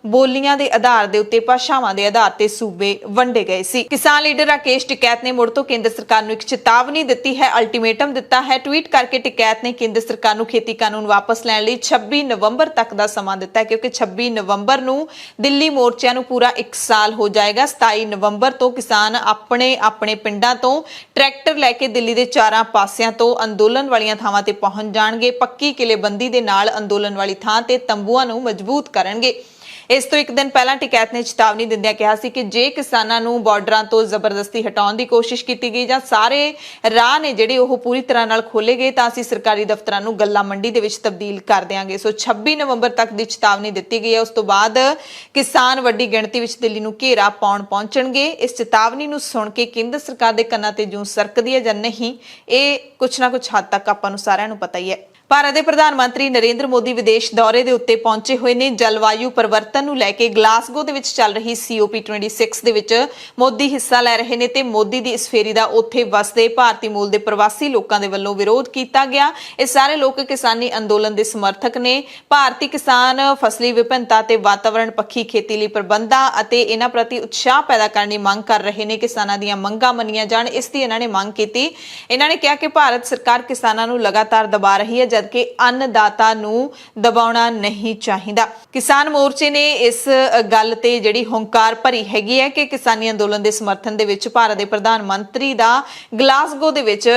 ਬੋਲੀਆਂ ਦੇ ਆਧਾਰ ਦੇ ਉੱਤੇ, ਭਾਸ਼ਾਵਾਂ ਦੇ ਆਧਾਰ ਤੇ ਸੂਬੇ ਵੰਡੇ ਗਏ ਸੀ। ਕਿਸਾਨ ਲੀਡਰ ਰਾਕੇਸ਼ ਟਿਕੈਤ ਨੇ ਮੁੜ ਤੋਂ ਕੇਂਦਰ ਸਰਕਾਰ ਨੂੰ ਇੱਕ ਚੇਤਾਵਨੀ ਦਿੱਤੀ ਹੈ, ਅਲਟੀਮੇਟਮ ਦਿੱਤਾ ਹੈ। ਟਵੀਟ ਕਰਕੇ ਟਿਕੈਤ ਨੇ ਕੇਂਦਰ ਸਰਕਾਰ ਨੂੰ ਖੇਤੀ ਕਾਨੂੰਨ ਵਾਪਸ ਲੈਣ ਲਈ 26 ਨਵੰਬਰ ਤੱਕ ਦਾ ਸਮਾਂ ਦਿੱਤਾ ਹੈ, ਕਿਉਂਕਿ 26 ਨਵੰਬਰ ਨੂੰ ਦਿੱਲੀ ਮੋਰਚਿਆਂ ਨੂੰ ਪੂਰਾ 1 ਸਾਲ ਹੋ ਜਾਏਗਾ। 27 ਨਵੰਬਰ ਤੋਂ ਕਿਸਾਨ ਆਪਣੇ ਪਿੰਡਾਂ ਤੋਂ ਟਰੈਕਟਰ ਲੈ ਕੇ ਦਿੱਲੀ ਦੇ ਚਾਰਾਂ ਪਾਸਿਆਂ ਤੋਂ ਅੰਦੋਲਨ ਵਾਲੀਆਂ ਥਾਵਾਂ ਤੇ ਪਹੁੰਚ ਜਾਣਗੇ। ਪੱਕੀ ਕਿਲੇਬੰਦੀ ਦੇ ਨਾਲ ਅੰਦੋਲਨ ਵਾਲੀ ਥਾਂ ਤੇ ਤੰਬੂਆਂ ਨੂੰ ਮਜ਼ਬੂਤ ਕਰਨਗੇ। ਇਸ ਤੋਂ ਇੱਕ ਦਿਨ ਪਹਿਲਾਂ ਟਿਕੈਤ ਨੇ ਚੇਤਾਵਨੀ ਦਿੰਦਿਆਂ ਕਿਹਾ ਸੀ ਕਿ ਜੇ ਕਿਸਾਨਾਂ ਨੂੰ ਬਾਰਡਰਾਂ ਤੋਂ ਜ਼ਬਰਦਸਤੀ ਹਟਾਉਣ ਦੀ ਕੋਸ਼ਿਸ਼ ਕੀਤੀ ਗਈ ਜਾਂ ਸਾਰੇ ਰਾਹ ਨੇ ਜਿਹੜੇ ਉਹ ਪੂਰੀ ਤਰ੍ਹਾਂ ਨਾਲ ਖੋਲੇ ਗਏ ਤਾਂ ਅਸੀਂ ਸਰਕਾਰੀ ਦਫ਼ਤਰਾਂ ਨੂੰ ਗੱਲਾ ਮੰਡੀ ਦੇ ਵਿੱਚ ਤਬਦੀਲ ਕਰ ਦਿਆਂਗੇ। ਸੋ 26 ਨਵੰਬਰ ਤੱਕ ਦੀ ਚੇਤਾਵਨੀ ਦਿੱਤੀ ਗਈ ਹੈ। ਉਸ ਤੋਂ ਬਾਅਦ ਕਿਸਾਨ ਵੱਡੀ ਗਿਣਤੀ ਵਿੱਚ ਦਿੱਲੀ ਨੂੰ ਘੇਰਾ ਪਾਉਣ ਪਹੁੰਚਣਗੇ। ਇਸ ਚੇਤਾਵਨੀ ਨੂੰ ਸੁਣ ਕੇ ਕੇਂਦਰ ਸਰਕਾਰ ਦੇ ਕੰਨਾਂ ਤੇ ਜੂੰ ਸਰਕਦੀ ਹੈ ਜਾਂ ਨਹੀਂ, ਇਹ ਕੁਛ ਨਾ ਕੁਛ ਹੱਦ ਤੱਕ ਆਪਾਂ ਨੂੰ ਸਾਰਿਆਂ ਨੂੰ ਪਤਾ ਹੀ ਹੈ। ਭਾਰਤ ਦੇ ਪ੍ਰਧਾਨ ਮੰਤਰੀ ਨਰਿੰਦਰ ਮੋਦੀ ਵਿਦੇਸ਼ ਦੌਰੇ ਦੇ ਉੱਤੇ ਪਹੁੰਚੇ ਹੋਏ ਨੇ। ਜਲਵਾਯੂ ਪਰਿਵਰਤਨ ਨੂੰ ਲੈ ਕੇ ਗਲਾਸਗੋ ਦੇ ਵਿੱਚ ਚੱਲ ਰਹੀ COP26 ਦੇ ਵਿੱਚ ਮੋਦੀ ਹਿੱਸਾ ਲੈ ਰਹੇ ਨੇ ਤੇ ਮੋਦੀ ਦੀ ਇਸ ਫੇਰੀ ਦਾ ਉੱਥੇ ਵਸਦੇ ਭਾਰਤੀ ਮੂਲ ਦੇ ਪ੍ਰਵਾਸੀ ਲੋਕਾਂ ਦੇ ਵੱਲੋਂ ਵਿਰੋਧ ਕੀਤਾ ਗਿਆ। ਇਹ ਸਾਰੇ ਲੋਕ ਕਿਸਾਨੀ ਅੰਦੋਲਨ ਦੇ ਸਮਰਥਕ ਨੇ। ਭਾਰਤੀ ਕਿਸਾਨ ਫਸਲੀ ਵਿਭਿੰਨਤਾ ਤੇ ਵਾਤਾਵਰਣ ਪੱਖੀ ਖੇਤੀ ਲਈ ਪ੍ਰਬੰਧਾਂ ਅਤੇ ਇਹਨਾਂ ਪ੍ਰਤੀ ਉਤਸ਼ਾਹ ਪੈਦਾ ਕਰਨ ਦੀ ਮੰਗ ਕਰ ਰਹੇ ਨੇ। ਕਿਸਾਨਾਂ ਦੀਆਂ ਮੰਗਾਂ ਮੰਨੀਆਂ ਜਾਣ, ਇਸ ਦੀ ਇਹਨਾਂ ਨੇ ਮੰਗ ਕੀਤੀ। ਇਹਨਾਂ ਨੇ ਕਿਹਾ ਕਿ ਭਾਰਤ ਸਰਕਾਰ ਕਿਸਾਨਾਂ ਨੂੰ ਲਗਾਤਾਰ ਦਬਾ ਰਹੀ ਹੈ, ਕਿ ਅੰਨਦਾਤਾ ਨੂੰ ਦਬਾਉਣਾ ਨਹੀਂ ਚਾਹੀਦਾ। ਕਿਸਾਨ ਮੋਰਚੇ ਨੇ ਇਸ ਗੱਲ ਤੇ ਜਿਹੜੀ ਹੰਕਾਰ ਭਰੀ ਹੈਗੀ ਹੈ ਕਿ ਕਿਸਾਨੀ ਅੰਦੋਲਨ ਦੇ ਸਮਰਥਨ ਦੇ ਵਿੱਚ ਭਾਰਤ ਦੇ ਪ੍ਰਧਾਨ ਮੰਤਰੀ ਦਾ ਗਲਾਸਗੋ ਦੇ ਵਿੱਚ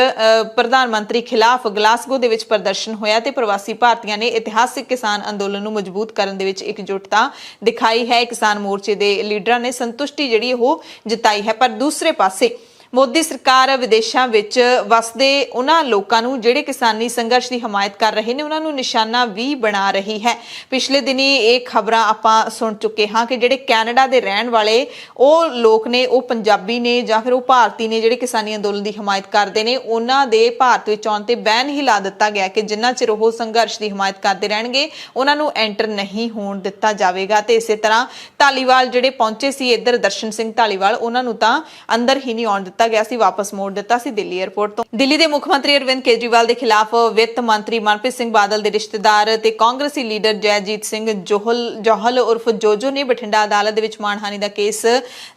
ਪ੍ਰਧਾਨ ਮੰਤਰੀ ਖਿਲਾਫ ਗਲਾਸਗੋ ਦੇ ਵਿੱਚ ਪ੍ਰਦਰਸ਼ਨ ਹੋਇਆ ਤੇ ਪ੍ਰਵਾਸੀ ਭਾਰਤੀਆਂ ਨੇ ਇਤਿਹਾਸਿਕ ਕਿਸਾਨ ਅੰਦੋਲਨ ਨੂੰ ਮਜ਼ਬੂਤ ਕਰਨ ਦੇ ਵਿੱਚ ਇਕਜੁੱਟਤਾ ਦਿਖਾਈ ਹੈ। ਕਿਸਾਨ ਮੋਰਚੇ ਦੇ ਲੀਡਰਾਂ ਨੇ ਸੰਤੁਸ਼ਟੀ ਜਿਹੜੀ ਉਹ ਜਤਾਈ ਹੈ। ਪਰ ਦੂਸਰੇ ਪਾਸੇ ਮੋਦੀ ਸਰਕਾਰ ਵਿਦੇਸ਼ਾਂ ਵਿੱਚ ਵਸਦੇ ਉਹਨਾਂ ਲੋਕਾਂ ਨੂੰ ਜਿਹੜੇ ਕਿਸਾਨੀ ਸੰਘਰਸ਼ ਦੀ ਹਮਾਇਤ ਕਰ ਰਹੇ ਨੇ ਉਹਨਾਂ ਨੂੰ ਨਿਸ਼ਾਨਾ ਵੀ ਬਣਾ ਰਹੀ ਹੈ। ਪਿਛਲੇ ਦਿਨੀ ਇਹ ਖਬਰਾਂ ਆਪਾਂ ਸੁਣ ਚੁੱਕੇ ਹਾਂ ਕਿ ਜਿਹੜੇ ਕੈਨੇਡਾ ਦੇ ਰਹਿਣ ਵਾਲੇ ਉਹ ਲੋਕ ਨੇ, ਉਹ ਪੰਜਾਬੀ ਨੇ ਜਾਂ ਫਿਰ ਉਹ ਭਾਰਤੀ ਨੇ ਜਿਹੜੇ ਕਿਸਾਨੀ ਅੰਦੋਲਨ ਦੀ ਹਮਾਇਤ ਕਰਦੇ ਨੇ, ਉਹਨਾਂ ਦੇ ਭਾਰਤ ਵਿੱਚ ਆਉਣ ਤੇ ਬੈਨ ਹੀ ਲਾ ਦਿੱਤਾ ਗਿਆ ਕਿ ਜਿੰਨਾ ਚਿਰ ਉਹ ਸੰਘਰਸ਼ ਦੀ ਹਮਾਇਤ ਕਰਦੇ ਰਹਿਣਗੇ ਉਹਨਾਂ ਨੂੰ ਐਂਟਰ ਨਹੀਂ ਹੋਣ ਦਿੱਤਾ ਜਾਵੇਗਾ। ਤੇ ਇਸੇ ਤਰ੍ਹਾਂ ਧਾਲੀਵਾਲ ਜਿਹੜੇ ਪਹੁੰਚੇ ਸੀ ਇੱਧਰ, ਦਰਸ਼ਨ ਸਿੰਘ ਧਾਲੀਵਾਲ, ਉਹਨਾਂ ਨੂੰ ਤਾਂ ਅੰਦਰ ਹੀ ਨਹੀਂ ਆਉਣ ਦਿੱਤਾ ਗਿਆ ਸੀ, ਵਾਪਸ ਮੋੜ ਦਿੱਤਾ ਸੀ ਦਿੱਲੀ 에ਅਰਪੋਰਟ ਤੋਂ। ਦਿੱਲੀ ਦੇ ਮੁੱਖ ਮੰਤਰੀ ਅਰਵਿੰਦ ਕੇਜਰੀਵਾਲ ਦੇ ਖਿਲਾਫ ਵਿੱਤ ਮੰਤਰੀ ਮਨਪ੍ਰੀਤ ਸਿੰਘ ਬਾਦਲ ਦੇ ਰਿਸ਼ਤੇਦਾਰ ਤੇ ਕਾਂਗਰਸੀ ਲੀਡਰ ਜੈਜੀਤ ਸਿੰਘ ਜੋਹਲ ਉਰਫ ਜੋਜੋ ਨੇ ਬਠਿੰਡਾ ਅਦਾਲਤ ਦੇ ਵਿੱਚ ਮਾਣਹਾਨੀ ਦਾ ਕੇਸ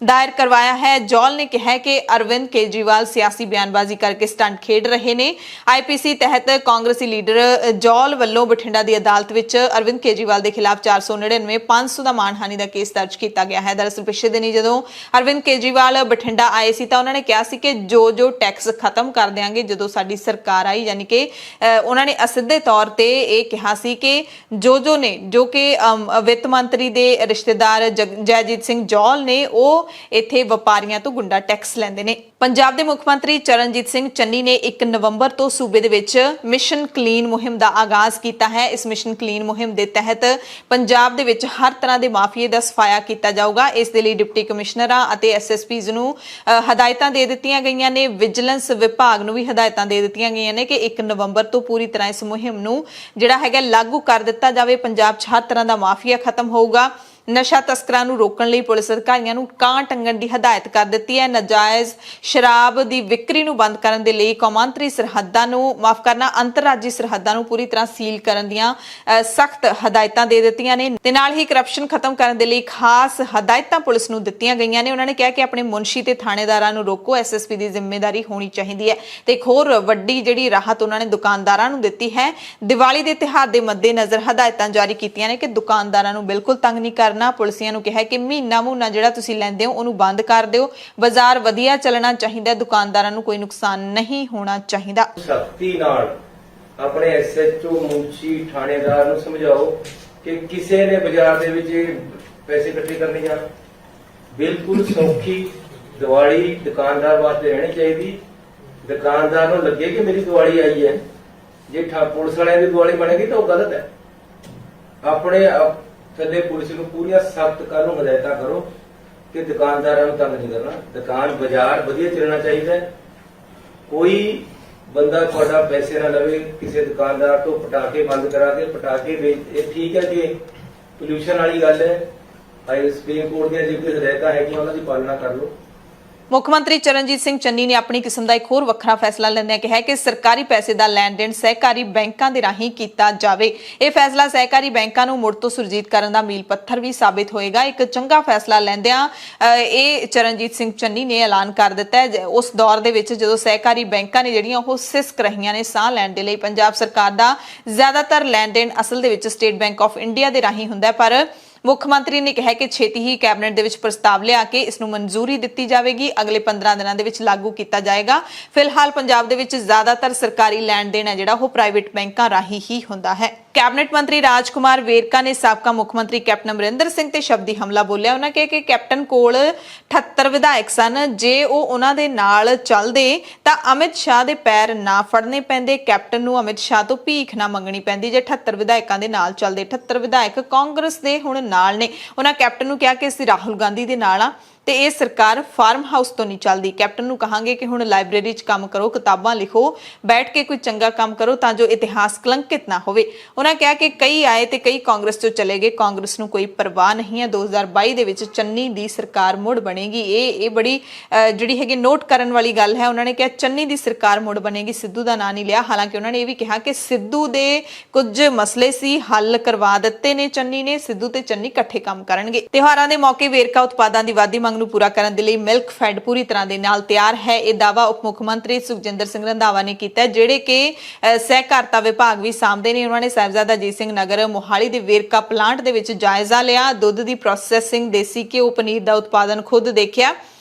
ਦਾਇਰ ਕਰਵਾਇਆ ਹੈ। ਜੋਹਲ ਨੇ ਕਿਹਾ ਕਿ ਅਰਵਿੰਦ ਕੇਜਰੀਵਾਲ ਸਿਆਸੀ ਬਿਆਨਬਾਜ਼ੀ ਕਰਕੇ ਸਟੰਟ ਖੇਡ ਰਹੇ ਨੇ। ਆਈਪੀਸੀ ਤਹਿਤ ਕਾਂਗਰਸੀ ਲੀਡਰ ਜੋਹਲ ਵੱਲੋਂ ਬਠਿੰਡਾ ਦੀ ਅਦਾਲਤ ਵਿੱਚ ਅਰਵਿੰਦ ਕੇਜਰੀਵਾਲ ਦੇ ਖਿਲਾਫ 499 500 ਦਾ ਮਾਣਹਾਨੀ ਦਾ ਕੇਸ ਦਰਜ ਕੀਤਾ ਗਿਆ ਹੈ। ਦਰਅਸਲ ਪਿਛਲੇ ਦਿਨੀ ਜਦੋਂ ਅਰਵਿੰਦ ਕੇਜਰੀਵਾਲ ਬਠਿੰਡਾ ਆਏ ਸੀ ਤਾਂ ਉਹਨਾਂ ਨੇ ਕਿਹਾ ਸੀ ਕਿ ਜੋ ਟੈਕਸ ਖਤਮ ਕਰ ਦਿਆਂਗੇ ਜਦੋਂ ਸਾਡੀ ਸਰਕਾਰ ਆਈ, ਯਾਨੀ ਕਿ ਉਹਨਾਂ ਨੇ ਅਸਿੱਧੇ ਤੌਰ ਤੇ ਇਹ ਕਿਹਾ ਸੀ ਕਿ ਜੋ ਨੇ, ਜੋ ਕਿ ਵਿੱਤ ਮੰਤਰੀ ਦੇ ਰਿਸ਼ਤੇਦਾਰ ਜੈਜੀਤ ਸਿੰਘ ਜੌਹਲ ਨੇ, ਉਹ ਇੱਥੇ ਵਪਾਰੀਆਂ ਤੋਂ ਗੁੰਡਾ ਟੈਕਸ ਲੈਂਦੇ ਨੇ। ਪੰਜਾਬ ਦੇ ਮੁੱਖ ਮੰਤਰੀ ਚਰਨਜੀਤ ਸਿੰਘ ਚੰਨੀ ਨੇ 1 ਨਵੰਬਰ ਤੋਂ ਸੂਬੇ ਦੇ ਵਿੱਚ ਮਿਸ਼ਨ ਕਲੀਨ ਮੁਹਿੰਮ ਦਾ ਆਗਾਜ਼ ਕੀਤਾ ਹੈ। ਇਸ ਮਿਸ਼ਨ ਕਲੀਨ ਮੁਹਿੰਮ ਦੇ ਤਹਿਤ ਪੰਜਾਬ ਦੇ ਵਿੱਚ ਹਰ ਤਰ੍ਹਾਂ ਦੇ ਮਾਫੀਏ ਦਾ ਸਫਾਇਆ ਕੀਤਾ ਜਾਊਗਾ। ਇਸ ਦੇ ਲਈ ਡਿਪਟੀ ਕਮਿਸ਼ਨਰਾਂ ਅਤੇ ਐਸਐਸਪੀਜ਼ ਨੂੰ ਹਦਾਇਤਾਂ ਦੇ ਦਿੱਤੀਆਂ ਗਈਆਂ ਨੇ। ਵਿਜੀਲੈਂਸ ਵਿਭਾਗ ਨੂੰ ਵੀ ਹਦਾਇਤਾਂ ਦੇ ਦਿੱਤੀਆਂ ਗਈਆਂ ਨੇ ਕਿ 1 ਨਵੰਬਰ ਤੋਂ ਪੂਰੀ ਤਰ੍ਹਾਂ ਇਸ ਮੁਹਿੰਮ ਨੂੰ ਜਿਹੜਾ ਹੈਗਾ ਲਾਗੂ ਕਰ ਦਿੱਤਾ ਜਾਵੇ। ਪੰਜਾਬ 'ਚ ਹਰ ਤਰ੍ਹਾਂ ਦਾ ਮਾਫੀਆ ਖਤਮ ਹੋਊਗਾ। ਨਸ਼ਾ ਤਸਕਰਾਂ ਨੂੰ ਰੋਕਣ ਲਈ ਪੁਲਿਸ ਅਧਿਕਾਰੀਆਂ ਨੂੰ ਕਾਂ ਟੰਗਣ ਦੀ ਹਦਾਇਤ ਕਰ ਦਿੱਤੀ ਹੈ। ਨਾਜਾਇਜ਼ ਸ਼ਰਾਬ ਦੀ ਵਿਕਰੀ ਨੂੰ ਬੰਦ ਕਰਨ ਦੇ ਲਈ ਕੌਮਾਂਤਰੀ ਸਰਹੱਦਾਂ ਨੂੰ ਅੰਤਰਰਾਜੀ ਸਰਹੱਦਾਂ ਨੂੰ ਪੂਰੀ ਤਰ੍ਹਾਂ ਸੀਲ ਕਰਨ ਦੀਆਂ ਸਖਤ ਹਦਾਇਤਾਂ ਦੇ ਦਿੱਤੀਆਂ ਨੇ ਤੇ ਨਾਲ ਹੀ ਕਰਪਸ਼ਨ ਖਤਮ ਕਰਨ ਦੇ ਲਈ ਖਾਸ ਹਦਾਇਤਾਂ ਪੁਲਿਸ ਨੂੰ ਦਿੱਤੀਆਂ ਗਈਆਂ ਨੇ। ਉਹਨਾਂ ਨੇ ਕਿਹਾ ਕਿ ਆਪਣੇ ਮੁਨਸ਼ੀ ਤੇ ਥਾਣੇਦਾਰਾਂ ਨੂੰ ਰੋਕੋ, ਐਸਐਸਪੀ ਦੀ ਜ਼ਿੰਮੇਵਾਰੀ ਹੋਣੀ ਚਾਹੀਦੀ ਹੈ। ਤੇ ਇੱਕ ਹੋਰ ਵੱਡੀ ਜਿਹੜੀ ਰਾਹਤ ਉਹਨਾਂ ਨੇ ਦੁਕਾਨਦਾਰਾਂ ਨੂੰ ਦਿੱਤੀ ਹੈ। ਦੀਵਾਲੀ ਦੇ ਤਿਉਹਾਰ ਦੇ ਮੱਦੇਨਜ਼ਰ ਹਦਾਇਤਾਂ ਜਾਰੀ ਕੀਤੀਆਂ ਨੇ ਕਿ ਦੁਕਾਨਦਾਰਾਂ ਨੂੰ ਬਿਲਕੁਲ ਤੰਗ ਨਹੀਂ ਕਰਨਾ। ਪੁਲਿਸੀਆਂ ਨੂੰ ਕਿਹਾ ਕਿ ਮਹੀਨਾ ਜਿਹੜਾ ਤੁਸੀਂ ਲੈਂਦੇ ਹੋ ਉਹਨੂੰ ਬੰਦ ਕਰ ਦਿਓ। ਬਾਜ਼ਾਰ ਵਧੀਆ ਚੱਲਣਾ ਚਾਹੀਦਾ, ਦੁਕਾਨਦਾਰਾਂ ਨੂੰ ਕੋਈ ਨੁਕਸਾਨ ਨਹੀਂ ਹੋਣਾ ਚਾਹੀਦਾ। ਸਖਤੀ ਨਾਲ ਆਪਣੇ ਐਸਐਚਓ, ਮੁਨਸ਼ੀ, ਥਾਣੇਦਾਰ ਨੂੰ ਸਮਝਾਓ ਕਿ ਕਿਸੇ ਨੇ ਬਾਜ਼ਾਰ ਦੇ ਵਿੱਚ ਪੈਸੇ ਇਕੱਠੇ ਕਰਨੇ ਜਾਂ ਬਿਲਕੁਲ ਸੌਖੀ ਦੀਵਾਲੀ ਦੁਕਾਨਦਾਰ ਵਾਸਤੇ ਰਹਿਣੀ ਚਾਹੀਦੀ। ਦੁਕਾਨਦਾਰ ਨੂੰ ਲੱਗੇ ਕਿ ਮੇਰੀ ਦੀਵਾਲੀ ਆਈ ਹੈ। ਜੇ ਪੁਲਿਸ ਵਾਲਿਆਂ ਦੀ ਦੀਵਾਲੀ ਬਣੇਗੀ ਤਾਂ ਉਹ ਗਲਤ ਹੈ। ਆਪਣੇ ਥੱਲੇ ਪੁਲਿਸ ਨੂੰ ਪੂਰੀਆਂ ਸਖਤ ਕਰਨ ਨੂੰ ਹਦਾਇਤਾਂ ਕਰੋ ਕਿ ਦੁਕਾਨਦਾਰਾਂ ਨੂੰ ਤੰਗ ਨਹੀਂ ਕਰਨਾ। ਦੁਕਾਨ ਬਾਜ਼ਾਰ ਵਧੀਆ ਚੱਲਣਾ ਚਾਹੀਦਾ ਹੈ। ਕੋਈ ਬੰਦਾ ਤੁਹਾਡਾ ਪੈਸੇ ਨਾ ਲਵੇ ਕਿਸੇ ਦੁਕਾਨਦਾਰ ਤੋਂ ਪਟਾਕੇ ਬੰਦ ਕਰਾ ਕੇ ਪਟਾਕੇ ਵੇਚ। ਇਹ ਠੀਕ ਹੈ ਕਿ ਪੋਲਿਊਸ਼ਨ ਵਾਲੀ ਗੱਲ ਹੈ। ਸੁਪਰੀਮ ਕੋਰਟ ਦੀਆਂ ਜੋ ਹਦਾਇਤਾਂ ਹੈਗੀਆਂ ਉਹਨਾਂ ਦੀ ਪਾਲਣਾ ਕਰ ਲਓ। ਮੁੱਖ ਮੰਤਰੀ ਚਰਨਜੀਤ ਸਿੰਘ ਚੰਨੀ ਨੇ ਆਪਣੀ ਕਿਸਮ ਦਾ ਇੱਕ ਹੋਰ ਵੱਖਰਾ ਫੈਸਲਾ ਲੈਂਦਿਆਂ ਕਿਹਾ ਕਿ ਸਰਕਾਰੀ ਪੈਸੇ ਦਾ ਲੈਣ ਦੇਣ ਸਹਿਕਾਰੀ ਬੈਂਕਾਂ ਦੇ ਰਾਹੀਂ ਕੀਤਾ ਜਾਵੇ। ਇਹ ਫੈਸਲਾ ਸਹਿਕਾਰੀ ਬੈਂਕਾਂ ਨੂੰ ਮੁੜ ਤੋਂ ਸੁਰਜੀਤ ਕਰਨ ਦਾ ਮੀਲ ਪੱਥਰ ਵੀ ਸਾਬਿਤ ਹੋਏਗਾ। ਇੱਕ ਚੰਗਾ ਫੈਸਲਾ ਲੈਂਦਿਆਂ ਇਹ ਚਰਨਜੀਤ ਸਿੰਘ ਚੰਨੀ ਨੇ ਐਲਾਨ ਕਰ ਦਿੱਤਾ ਹੈ ਉਸ ਦੌਰ ਦੇ ਵਿੱਚ ਜਦੋਂ ਸਹਿਕਾਰੀ ਬੈਂਕਾਂ ਨੇ ਜਿਹੜੀਆਂ ਉਹ ਸਿਸਕ ਰਹੀਆਂ ਨੇ ਸਾਹ ਲੈਣ ਦੇ ਲਈ। ਪੰਜਾਬ ਸਰਕਾਰ ਦਾ ਜ਼ਿਆਦਾਤਰ ਲੈਣ ਦੇਣ ਅਸਲ ਦੇ ਵਿੱਚ ਸਟੇਟ ਬੈਂਕ ਆਫ ਇੰਡੀਆ ਦੇ ਰਾਹੀਂ ਹੁੰਦਾ, ਪਰ ਮੁੱਖ ਮੰਤਰੀ ਨੇ ਕਿਹਾ ਕਿ ਛੇਤੀ ਹੀ ਕੈਬਨਿਟ ਦੇ ਵਿੱਚ ਪ੍ਰਸਤਾਵ ਲਿਆ ਕੇ ਇਸ ਨੂੰ ਮਨਜ਼ੂਰੀ ਦਿੱਤੀ ਜਾਵੇਗੀ। ਅਗਲੇ 15 ਦਿਨਾਂ ਦੇ ਵਿੱਚ ਲਾਗੂ ਕੀਤਾ ਜਾਏਗਾ। ਫਿਲਹਾਲ ਪੰਜਾਬ ਦੇ ਵਿੱਚ ਜ਼ਿਆਦਾਤਰ ਸਰਕਾਰੀ ਲੈਣ ਦੇਣ ਹੈ ਜਿਹੜਾ ਉਹ ਪ੍ਰਾਈਵੇਟ ਬੈਂਕਾਂ ਰਾਹੀਂ ਹੀ ਹੁੰਦਾ ਹੈ। ਕੈਬਨਿਟ ਮੰਤਰੀ ਰਾਜਕੁਮਾਰ ਵੇਰਕਾ ਨੇ ਸਾਬਕਾ ਮੁੱਖ ਮੰਤਰੀ ਕੈਪਟਨ ਅਮਰਿੰਦਰ ਸਿੰਘ ਤੇ ਸ਼ਬਦੀ ਹਮਲਾ ਬੋਲਿਆ। ਉਹਨਾਂ ਕਿਹਾ ਕਿ ਕੈਪਟਨ ਕੋਲ 78 ਵਿਧਾਇਕ ਸਨ। ਜੇ ਉਹ ਉਹਨਾਂ ਦੇ ਨਾਲ ਚੱਲਦੇ ਤਾਂ ਅਮਿਤ ਸ਼ਾਹ ਦੇ ਪੈਰ ਨਾ ਫੜਨੇ ਪੈਂਦੇ, ਕੈਪਟਨ ਨੂੰ ਅਮਿਤ ਸ਼ਾਹ ਤੋਂ ਭੀਖ ਨਾ ਮੰਗਣੀ ਪੈਂਦੀ। ਜੇ 78 ਵਿਧਾਇਕਾਂ ਦੇ ਨਾਲ ਚੱਲਦੇ, 78 ਵਿਧਾਇਕ ਕਾਂਗਰਸ ਦੇ ਹੁਣ ਨਾਲ ਨੇ। ਉਹਨਾਂ ਕੈਪਟਨ ਨੂੰ ਕਿਹਾ ਕਿ ਅਸੀਂ ਰਾਹੁਲ ਗਾਂਧੀ ਦੇ ਨਾਲ ਆ ਤੇ ਇਹ ਸਰਕਾਰ ਫਾਰਮ ਹਾਊਸ ਤੋਂ ਨਹੀਂ ਚੱਲਦੀ। ਕੈਪਟਨ ਨੂੰ ਕਹਾਂਗੇ ਕਿ ਹੁਣ ਲਾਇਬ੍ਰੇਰੀ 'ਚ ਕੰਮ ਕਰੋ, ਕਿਤਾਬਾਂ ਲਿਖੋ, ਬੈਠ ਕੇ ਕੋਈ ਚੰਗਾ ਕੰਮ ਕਰੋ ਤਾਂ ਜੋ ਇਤਿਹਾਸ ਕਲੰਕਿਤ ਨਾ ਹੋਵੇ। ਉਹਨਾਂ ਕਿਹਾ ਕਿ ਕਈ ਆਏ ਤੇ ਕਈ ਕਾਂਗਰਸ ਤੋਂ ਚਲੇ ਗਏ, ਕਾਂਗਰਸ ਨੂੰ ਕੋਈ ਪਰਵਾਹ ਨਹੀਂ ਹੈ। 2022 ਦੇ ਵਿੱਚ ਚੰਨੀ ਦੀ ਸਰਕਾਰ ਮੁੜ ਬਣੇਗੀ। ਇਹ ਬੜੀ ਜਿਹੜੀ ਹੈਗੀ ਨੋਟ ਕਰਨ ਵਾਲੀ ਗੱਲ ਹੈ। ਉਹਨਾਂ ਨੇ ਕਿਹਾ ਚੰਨੀ ਦੀ ਸਰਕਾਰ ਮੁੜ ਬਣੇਗੀ, ਸਿੱਧੂ ਦਾ ਨਾਂ ਨਹੀਂ ਲਿਆ। ਹਾਲਾਂਕਿ ਉਹਨਾਂ ਨੇ ਇਹ ਵੀ ਕਿਹਾ ਕਿ ਸਿੱਧੂ ਦੇ ਕੁਝ ਮਸਲੇ ਸੀ, ਹੱਲ ਕਰਵਾ ਦਿੱਤੇ ਨੇ ਚੰਨੀ ਨੇ। ਸਿੱਧੂ ਤੇ ਚੰਨੀ ਇਕੱਠੇ ਕੰਮ ਕਰਨਗੇ। ਤਿਉਹਾਰਾਂ ਦੇ ਮੌਕੇ ਵੇਰਕਾ ਉਤਪਾਦਾਂ ਦੀ ਵਾਧੀ ਮੰਗ ਨੂੰ ਪੂਰਾ ਕਰਨ ਦੇ ਲਈ ਮਿਲਕ ਫੈਡ ਪੂਰੀ ਤਰ੍ਹਾਂ ਦੇ ਨਾਲ ਤਿਆਰ ਹੈ। ਇਹ ਦਾਅਵਾ ਉਪ ਮੁੱਖ ਮੰਤਰੀ ਸੁਖਜਿੰਦਰ ਸਿੰਘ ਰੰਧਾਵਾ ਨੇ ਕੀਤਾ, ਜਿਹੜੇ ਕਿ ਸਹਿਕਾਰਤਾ ਵਿਭਾਗ ਵੀ ਸਾਂਭਦੇ ਨੇ। ਉਹਨਾਂ ਨੇ ਸਾਹਿਬਜ਼ਾਦਾ ਅਜੀਤ ਸਿੰਘ ਨਗਰ ਮੋਹਾਲੀ ਦੇ ਵੇਰਕਾ ਪਲਾਂਟ ਦੇ ਵਿੱਚ ਜਾਇਜ਼ਾ ਲਿਆ, ਦੁੱਧ ਦੀ ਪ੍ਰੋਸੈਸਿੰਗ, ਦੇਸੀ ਘਿਓ, ਪਨੀਰ ਦਾ ਉਤਪਾਦਨ ਖੁਦ ਦੇਖਿਆ।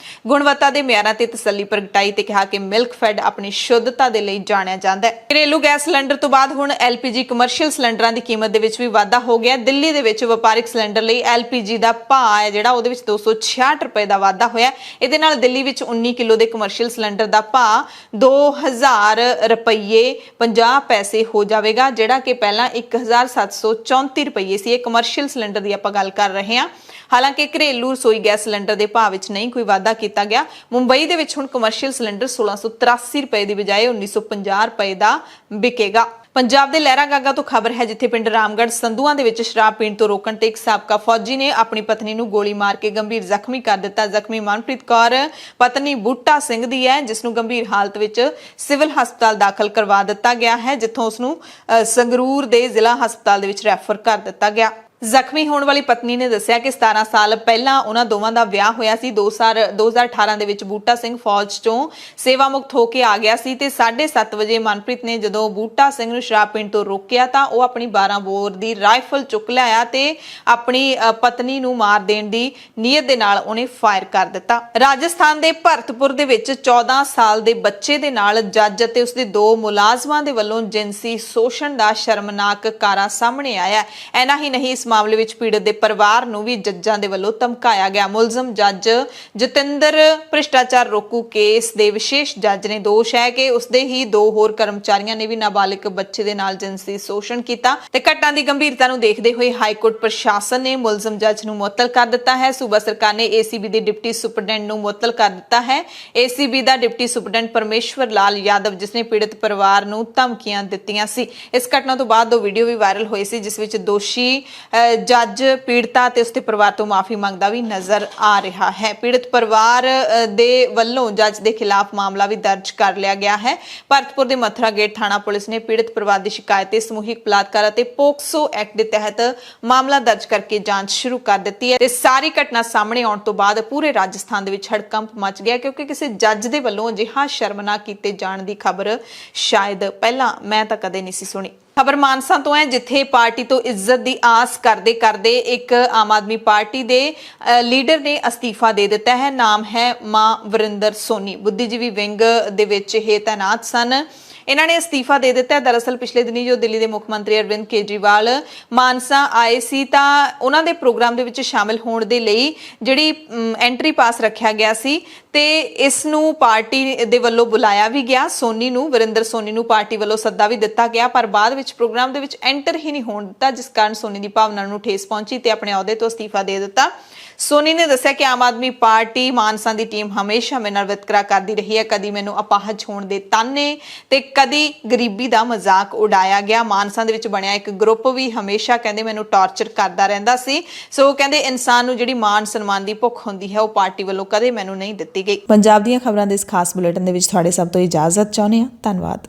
ਗੁਣਵੱਤਾ ਦੇ ਮਿਆਰਾਂ ਤੇ ਤਸੱਲੀ ਪ੍ਰਗਟਾਈ ਤੇ ਕਿਹਾ ਕਿ ਮਿਲਕ ਫੈਡ ਆਪਣੀ ਸ਼ੁੱਧਤਾ ਦੇ ਲਈ ਜਾਣਿਆ ਜਾਂਦਾ ਹੈ। ਘਰੇਲੂ ਗੈਸ ਸਿਲੰਡਰ ਤੋਂ ਬਾਅਦ ਹੁਣ LPG ਕਮਰਸ਼ੀਅਲ ਸਿਲੰਡਰਾਂ ਦੀ ਕੀਮਤ ਦੇ ਵਿੱਚ ਵੀ ਵਾਧਾ ਹੋ ਗਿਆ। ਦਿੱਲੀ ਦੇ ਵਿੱਚ ਵਪਾਰਿਕ ਸਿਲੰਡਰ ਲਈ LPG ਦਾ ਭਾਅ ਹੈ ਜਿਹੜਾ ਉਹਦੇ ਵਿੱਚ 266 ਰੁਪਏ ਦਾ ਵਾਧਾ ਹੋਇਆ। ਇਹਦੇ ਨਾਲ ਦਿੱਲੀ ਵਿੱਚ 19 ਕਿਲੋ ਦੇ ਕਮਰਸ਼ੀਅਲ ਸਿਲੰਡਰ ਦਾ ਭਾਅ 2000 ਰੁਪਏ 50 ਪੈਸੇ ਹੋ ਜਾਵੇਗਾ, ਜਿਹੜਾ ਕਿ ਪਹਿਲਾਂ 1734 ਰੁਪਏ ਸੀ। ਇਹ ਕਮਰਸ਼ੀਅਲ ਸਿਲੰਡਰ ਦੀ ਆਪਾਂ ਗੱਲ ਕਰ ਰਹੇ ਹਾਂ। ਹਾਲਾਂਕਿ ਘਰੇਲੂ ਰਸੋਈ ਗੈਸ ਸਿਲੰਡਰ ਦੇ ਭਾਅ ਵਿੱਚ ਨਹੀਂ ਕੋਈ ਵਾਧਾ ਕੀਤਾ ਗਿਆ। ਮੁੰਬਈ ਦੇ ਵਿੱਚ ਹੁਣ ਕਮਰਸ਼ੀਅਲ ਸਿਲੰਡਰ 1683 ਰੁਪਏ ਦੀ ਬਜਾਏ 1950 ਰੁਪਏ ਦਾ ਵਿਕੇਗਾ। ਪੰਜਾਬ ਦੇ ਲਹਿਰਾ ਗਾਗਾ ਤੋਂ ਖਬਰ ਹੈ, ਜਿੱਥੇ ਪਿੰਡ ਰਾਮਗੜ੍ਹ ਸੰਧੂਆਂ ਦੇ ਵਿੱਚ ਸ਼ਰਾਬ ਪੀਣ ਤੋਂ ਰੋਕਣ ਤੇ ਇੱਕ ਸਾਬਕਾ ਫੌਜੀ ਨੇ ਆਪਣੀ ਪਤਨੀ ਨੂੰ ਗੋਲੀ ਮਾਰ ਕੇ ਗੰਭੀਰ ਜ਼ਖਮੀ ਕਰ ਦਿੱਤਾ। ਜ਼ਖਮੀ ਮਨਪ੍ਰੀਤ ਕੌਰ ਪਤਨੀ ਬੂਟਾ ਸਿੰਘ ਦੀ ਹੈ, ਜਿਸ ਨੂੰ ਗੰਭੀਰ ਹਾਲਤ ਵਿੱਚ ਸਿਵਲ ਹਸਪਤਾਲ ਦਾਖਲ ਕਰਵਾ ਦਿੱਤਾ ਗਿਆ ਹੈ, ਜਿੱਥੋਂ ਉਸ ਨੂੰ ਸੰਗਰੂਰ ਦੇ ਜ਼ਿਲ੍ਹਾ ਹਸਪਤਾਲ ਦੇ ਵਿੱਚ ਰੈਫਰ ਕਰ ਦਿੱਤਾ ਗਿਆ। ਜ਼ਖਮੀ ਹੋਣ ਵਾਲੀ ਪਤਨੀ ਨੇ ਦੱਸਿਆ ਕਿ 17 ਸਾਲ ਪਹਿਲਾਂ ਉਹਨਾਂ ਦੋਵਾਂ ਦਾ ਵਿਆਹ ਹੋਇਆ ਸੀ। 2018 ਦੇ ਵਿੱਚ ਬੂਟਾ ਸਿੰਘ ਫੌਜ ਚੋਂ ਸੇਵਾ ਮੁਕਤ ਹੋ ਕੇ ਆ ਗਿਆ ਸੀ ਤੇ 7:30 ਵਜੇ ਮਨਪ੍ਰੀਤ ਨੇ ਜਦੋਂ ਬੂਟਾ ਸਿੰਘ ਨੂੰ ਸ਼ਰਾਬ ਪੀਣ ਤੋਂ ਰੋਕਿਆ ਤਾਂ ਉਹ ਆਪਣੀ 12 ਬੋਰ ਦੀ ਰਾਈਫਲ ਚੁੱਕ ਲਿਆਇਆ ਤੇ ਆਪਣੀ ਪਤਨੀ ਨੂੰ ਮਾਰ ਦੇਣ ਦੀ ਨੀਅਤ ਦੇ ਨਾਲ ਉਹਨੇ ਫਾਇਰ ਕਰ ਦਿੱਤਾ। ਰਾਜਸਥਾਨ ਦੇ ਭਰਤਪੁਰ ਦੇ ਵਿੱਚ 14 ਸਾਲ ਦੇ ਬੱਚੇ ਦੇ ਨਾਲ ਜੱਜ ਅਤੇ ਉਸਦੇ 2 ਮੁਲਾਜ਼ਮਾਂ ਦੇ ਵੱਲੋਂ ਜਿਨਸੀ ਸ਼ੋਸ਼ਣ ਦਾ ਸ਼ਰਮਨਾਕ ਕਾਰਾ ਸਾਹਮਣੇ ਆਇਆ। ਐਨਾ ਹੀ ਨਹੀਂ, ਇਸ ਮਾਮਲੇ ਵਿੱਚ ਪੀੜਤ ਦੇ ਪਰਿਵਾਰ ਨੂੰ ਵੀ ਜੱਜਾਂ ਦੇ ਵੱਲੋਂ ਧਮਕਾਇਆ ਗਿਆ। ਮੁਲਜ਼ਮ ਜੱਜ ਜਤਿੰਦਰ ਭ੍ਰਿਸ਼ਟਾਚਾਰ ਰੋਕੂ ਕੇਸ ਦੇ ਵਿਸ਼ੇਸ਼ ਜੱਜ ਨੇ ਦੋਸ਼ ਹੈ ਕਿ ਉਸਦੇ ਹੀ 2 ਹੋਰ ਕਰਮਚਾਰੀਆਂ ਨੇ ਵੀ ਨਾਬਾਲਿਗ ਬੱਚੇ ਦੇ ਨਾਲ ਜਿਨਸੀ ਸ਼ੋਸ਼ਣ ਕੀਤਾ ਤੇ ਘਟਨਾ ਦੀ ਗੰਭੀਰਤਾ ਨੂੰ ਦੇਖਦੇ ਹੋਏ ਹਾਈ ਕੋਰਟ ਪ੍ਰਸ਼ਾਸਨ ਨੇ ਮੁਲਜ਼ਮ ਜੱਜ ਨੂੰ ਮੁਅੱਤਲ ਕਰ ਦਿੱਤਾ ਹੈ। ਸੂਬਾ ਸਰਕਾਰ ਨੇ ACB ਦੇ ਡਿਪਟੀ ਸੁਪਰਡੈਂਟ ਨੂੰ ਮੁਅੱਤਲ ਕਰ ਦਿੱਤਾ ਹੈ। ACB ਦਾ ਡਿਪਟੀ ਸੁਪਰਡੈਂਟ ਪਰਮੇਸ਼ਵਰ ਲਾਲ ਯਾਦਵ, ਜਿਸ ਨੇ ਪੀੜਤ ਪਰਿਵਾਰ ਨੂੰ ਧਮਕੀਆਂ ਦਿੱਤੀਆਂ ਸੀ। ਇਸ ਘਟਨਾ ਤੋਂ ਬਾਅਦ 2 ਵੀਡੀਓ ਵੀ ਵਾਇਰਲ ਹੋਏ ਸੀ, ਜਿਸ ਵਿੱਚ ਦੋਸ਼ੀ ਜੱਜ ਪੀੜਤਾ ਤੇ ਉਸਦੇ ਪਰਿਵਾਰ ਤੋਂ ਮਾਫੀ ਮੰਗਦਾ ਵੀ ਨਜ਼ਰ ਆ ਰਿਹਾ ਹੈ। ਪੀੜਤ ਪਰਿਵਾਰ ਦੇ ਵੱਲੋਂ ਜੱਜ ਦੇ ਖਿਲਾਫ ਮਾਮਲਾ ਵੀ ਦਰਜ ਕਰ ਲਿਆ ਗਿਆ ਹੈ। ਭਰਤਪੁਰ ਦੇ ਮਥੁਰਾ ਗੇਟ ਥਾਣਾ ਪੁਲਿਸ ਨੇ ਪੀੜਤ ਪਰਿਵਾਰ ਦੀ ਸ਼ਿਕਾਇਤ ਤੇ ਸਮੂਹਿਕ ਬਲਾਤਕਾਰ ਅਤੇ ਪੋਕਸੋ ਐਕਟ ਦੇ ਤਹਿਤ ਮਾਮਲਾ ਦਰਜ ਕਰਕੇ ਜਾਂਚ ਸ਼ੁਰੂ ਕਰ ਦਿੱਤੀ ਹੈ ਤੇ ਸਾਰੀ ਘਟਨਾ ਸਾਹਮਣੇ ਆਉਣ ਤੋਂ ਬਾਅਦ ਪੂਰੇ ਰਾਜਸਥਾਨ ਦੇ ਵਿੱਚ ਹੜਕੰਪ ਮਚ ਗਿਆ, ਕਿਉਂਕਿ ਕਿਸੇ ਜੱਜ ਦੇ ਵੱਲੋਂ ਅਜਿਹਾ ਸ਼ਰਮਨਾਕ ਕੀਤੇ ਜਾਣ ਦੀ ਖਬਰ ਸ਼ਾਇਦ ਪਹਿਲਾਂ ਮੈਂ ਤਾਂ ਕਦੇ ਨਹੀਂ ਸੀ ਸੁਣੀ। ਖਬਰ ਮਾਨਸਾ ਤੋਂ ਹੈ, ਜਿੱਥੇ ਪਾਰਟੀ ਤੋਂ ਇੱਜ਼ਤ ਦੀ ਆਸ ਕਰਦੇ ਕਰਦੇ ਇੱਕ ਆਮ ਆਦਮੀ ਪਾਰਟੀ ਦੇ ਲੀਡਰ ਨੇ ਅਸਤੀਫਾ ਦੇ ਦਿੱਤਾ ਹੈ। ਨਾਮ ਹੈ ਮਾਂ ਵਰਿੰਦਰ ਸੋਨੀ। ਬੁੱਧੀਜੀਵੀ ਵਿੰਗ ਦੇ ਵਿੱਚ ਇਹ ਤੈਨਾਤ ਸਨ। ਇਹਨਾਂ ਨੇ ਅਸਤੀਫਾ ਦੇ ਦਿੱਤਾ ਹੈ। ਦਰਅਸਲ ਪਿਛਲੇ ਦਿਨੀ ਜੋ ਦਿੱਲੀ ਦੇ ਮੁੱਖ ਮੰਤਰੀ ਅਰਵਿੰਦ ਕੇਜਰੀਵਾਲ ਮਾਨਸਾ ਆਏ ਸੀ ਤਾਂ ਉਹਨਾਂ ਦੇ ਪ੍ਰੋਗਰਾਮ ਦੇ ਵਿੱਚ ਸ਼ਾਮਿਲ ਹੋਣ ਦੇ ਲਈ ਜਿਹੜੀ ਐਂਟਰੀ ਪਾਸ ਰੱਖਿਆ ਗਿਆ ਸੀ ਤੇ ਇਸ ਨੂੰ ਪਾਰਟੀ ਦੇ ਵੱਲੋਂ ਬੁਲਾਇਆ ਵੀ ਗਿਆ। ਸੋਨੀ ਨੂੰ, ਵਰਿੰਦਰ ਸੋਨੀ ਨੂੰ ਪਾਰਟੀ ਵੱਲੋਂ ਸੱਦਾ ਵੀ ਦਿੱਤਾ ਗਿਆ, ਪਰ ਬਾਅਦ ਵਿੱਚ ਪ੍ਰੋਗਰਾਮ ਦੇ ਵਿੱਚ ਐਂਟਰ ਹੀ ਨਹੀਂ ਹੋਣ ਦਿੱਤਾ, ਜਿਸ ਕਾਰਨ ਸੋਨੀ ਦੀ ਭਾਵਨਾ ਨੂੰ ਠੇਸ ਪਹੁੰਚੀ ਤੇ ਆਪਣੇ ਅਹੁਦੇ ਤੋਂ ਅਸਤੀਫਾ ਦੇ ਦਿੱਤਾ। ਸੋਨੀ ਨੇ ਦੱਸਿਆ ਕਿ ਆਮ ਆਦਮੀ ਪਾਰਟੀ ਮਾਨਸਾ ਦੀ ਟੀਮ ਹਮੇਸ਼ਾ ਮੇਰੇ ਨਾਲ ਵਿਤਕਰਾ ਕਰਦੀ ਰਹੀ ਹੈ। ਕਦੀ ਮੈਨੂੰ ਅਪਾਹਜ ਹੋਣ ਦੇ ਤਾਨੇ ਤੇ ਕਦੀ ਗਰੀਬੀ ਦਾ ਮਜ਼ਾਕ ਉਡਾਇਆ ਗਿਆ। ਮਾਨਸਾ ਦੇ ਵਿੱਚ ਬਣਿਆ ਇੱਕ ਗਰੁੱਪ ਵੀ ਹਮੇਸ਼ਾ ਕਹਿੰਦੇ ਮੈਨੂੰ ਟਾਰਚਰ ਕਰਦਾ ਰਹਿੰਦਾ ਸੀ। ਸੋ ਕਹਿੰਦੇ ਇਨਸਾਨ ਨੂੰ ਜਿਹੜੀ ਮਾਨ ਸਨਮਾਨ ਦੀ ਭੁੱਖ ਹੁੰਦੀ ਹੈ ਉਹ ਪਾਰਟੀ ਵੱਲੋਂ ਕਦੇ ਮੈਨੂੰ ਨਹੀਂ ਦਿੱਤੀ ਗਈ। ਪੰਜਾਬ ਦੀਆਂ ਖਬਰਾਂ ਦੇ ਇਸ ਖਾਸ ਬੁਲੇਟਿਨ ਦੇ ਵਿੱਚ ਤੁਹਾਡੇ ਸਭ ਤੋਂ ਇਜਾਜ਼ਤ ਚਾਹੁੰਦੇ ਹਾਂ। ਧੰਨਵਾਦ।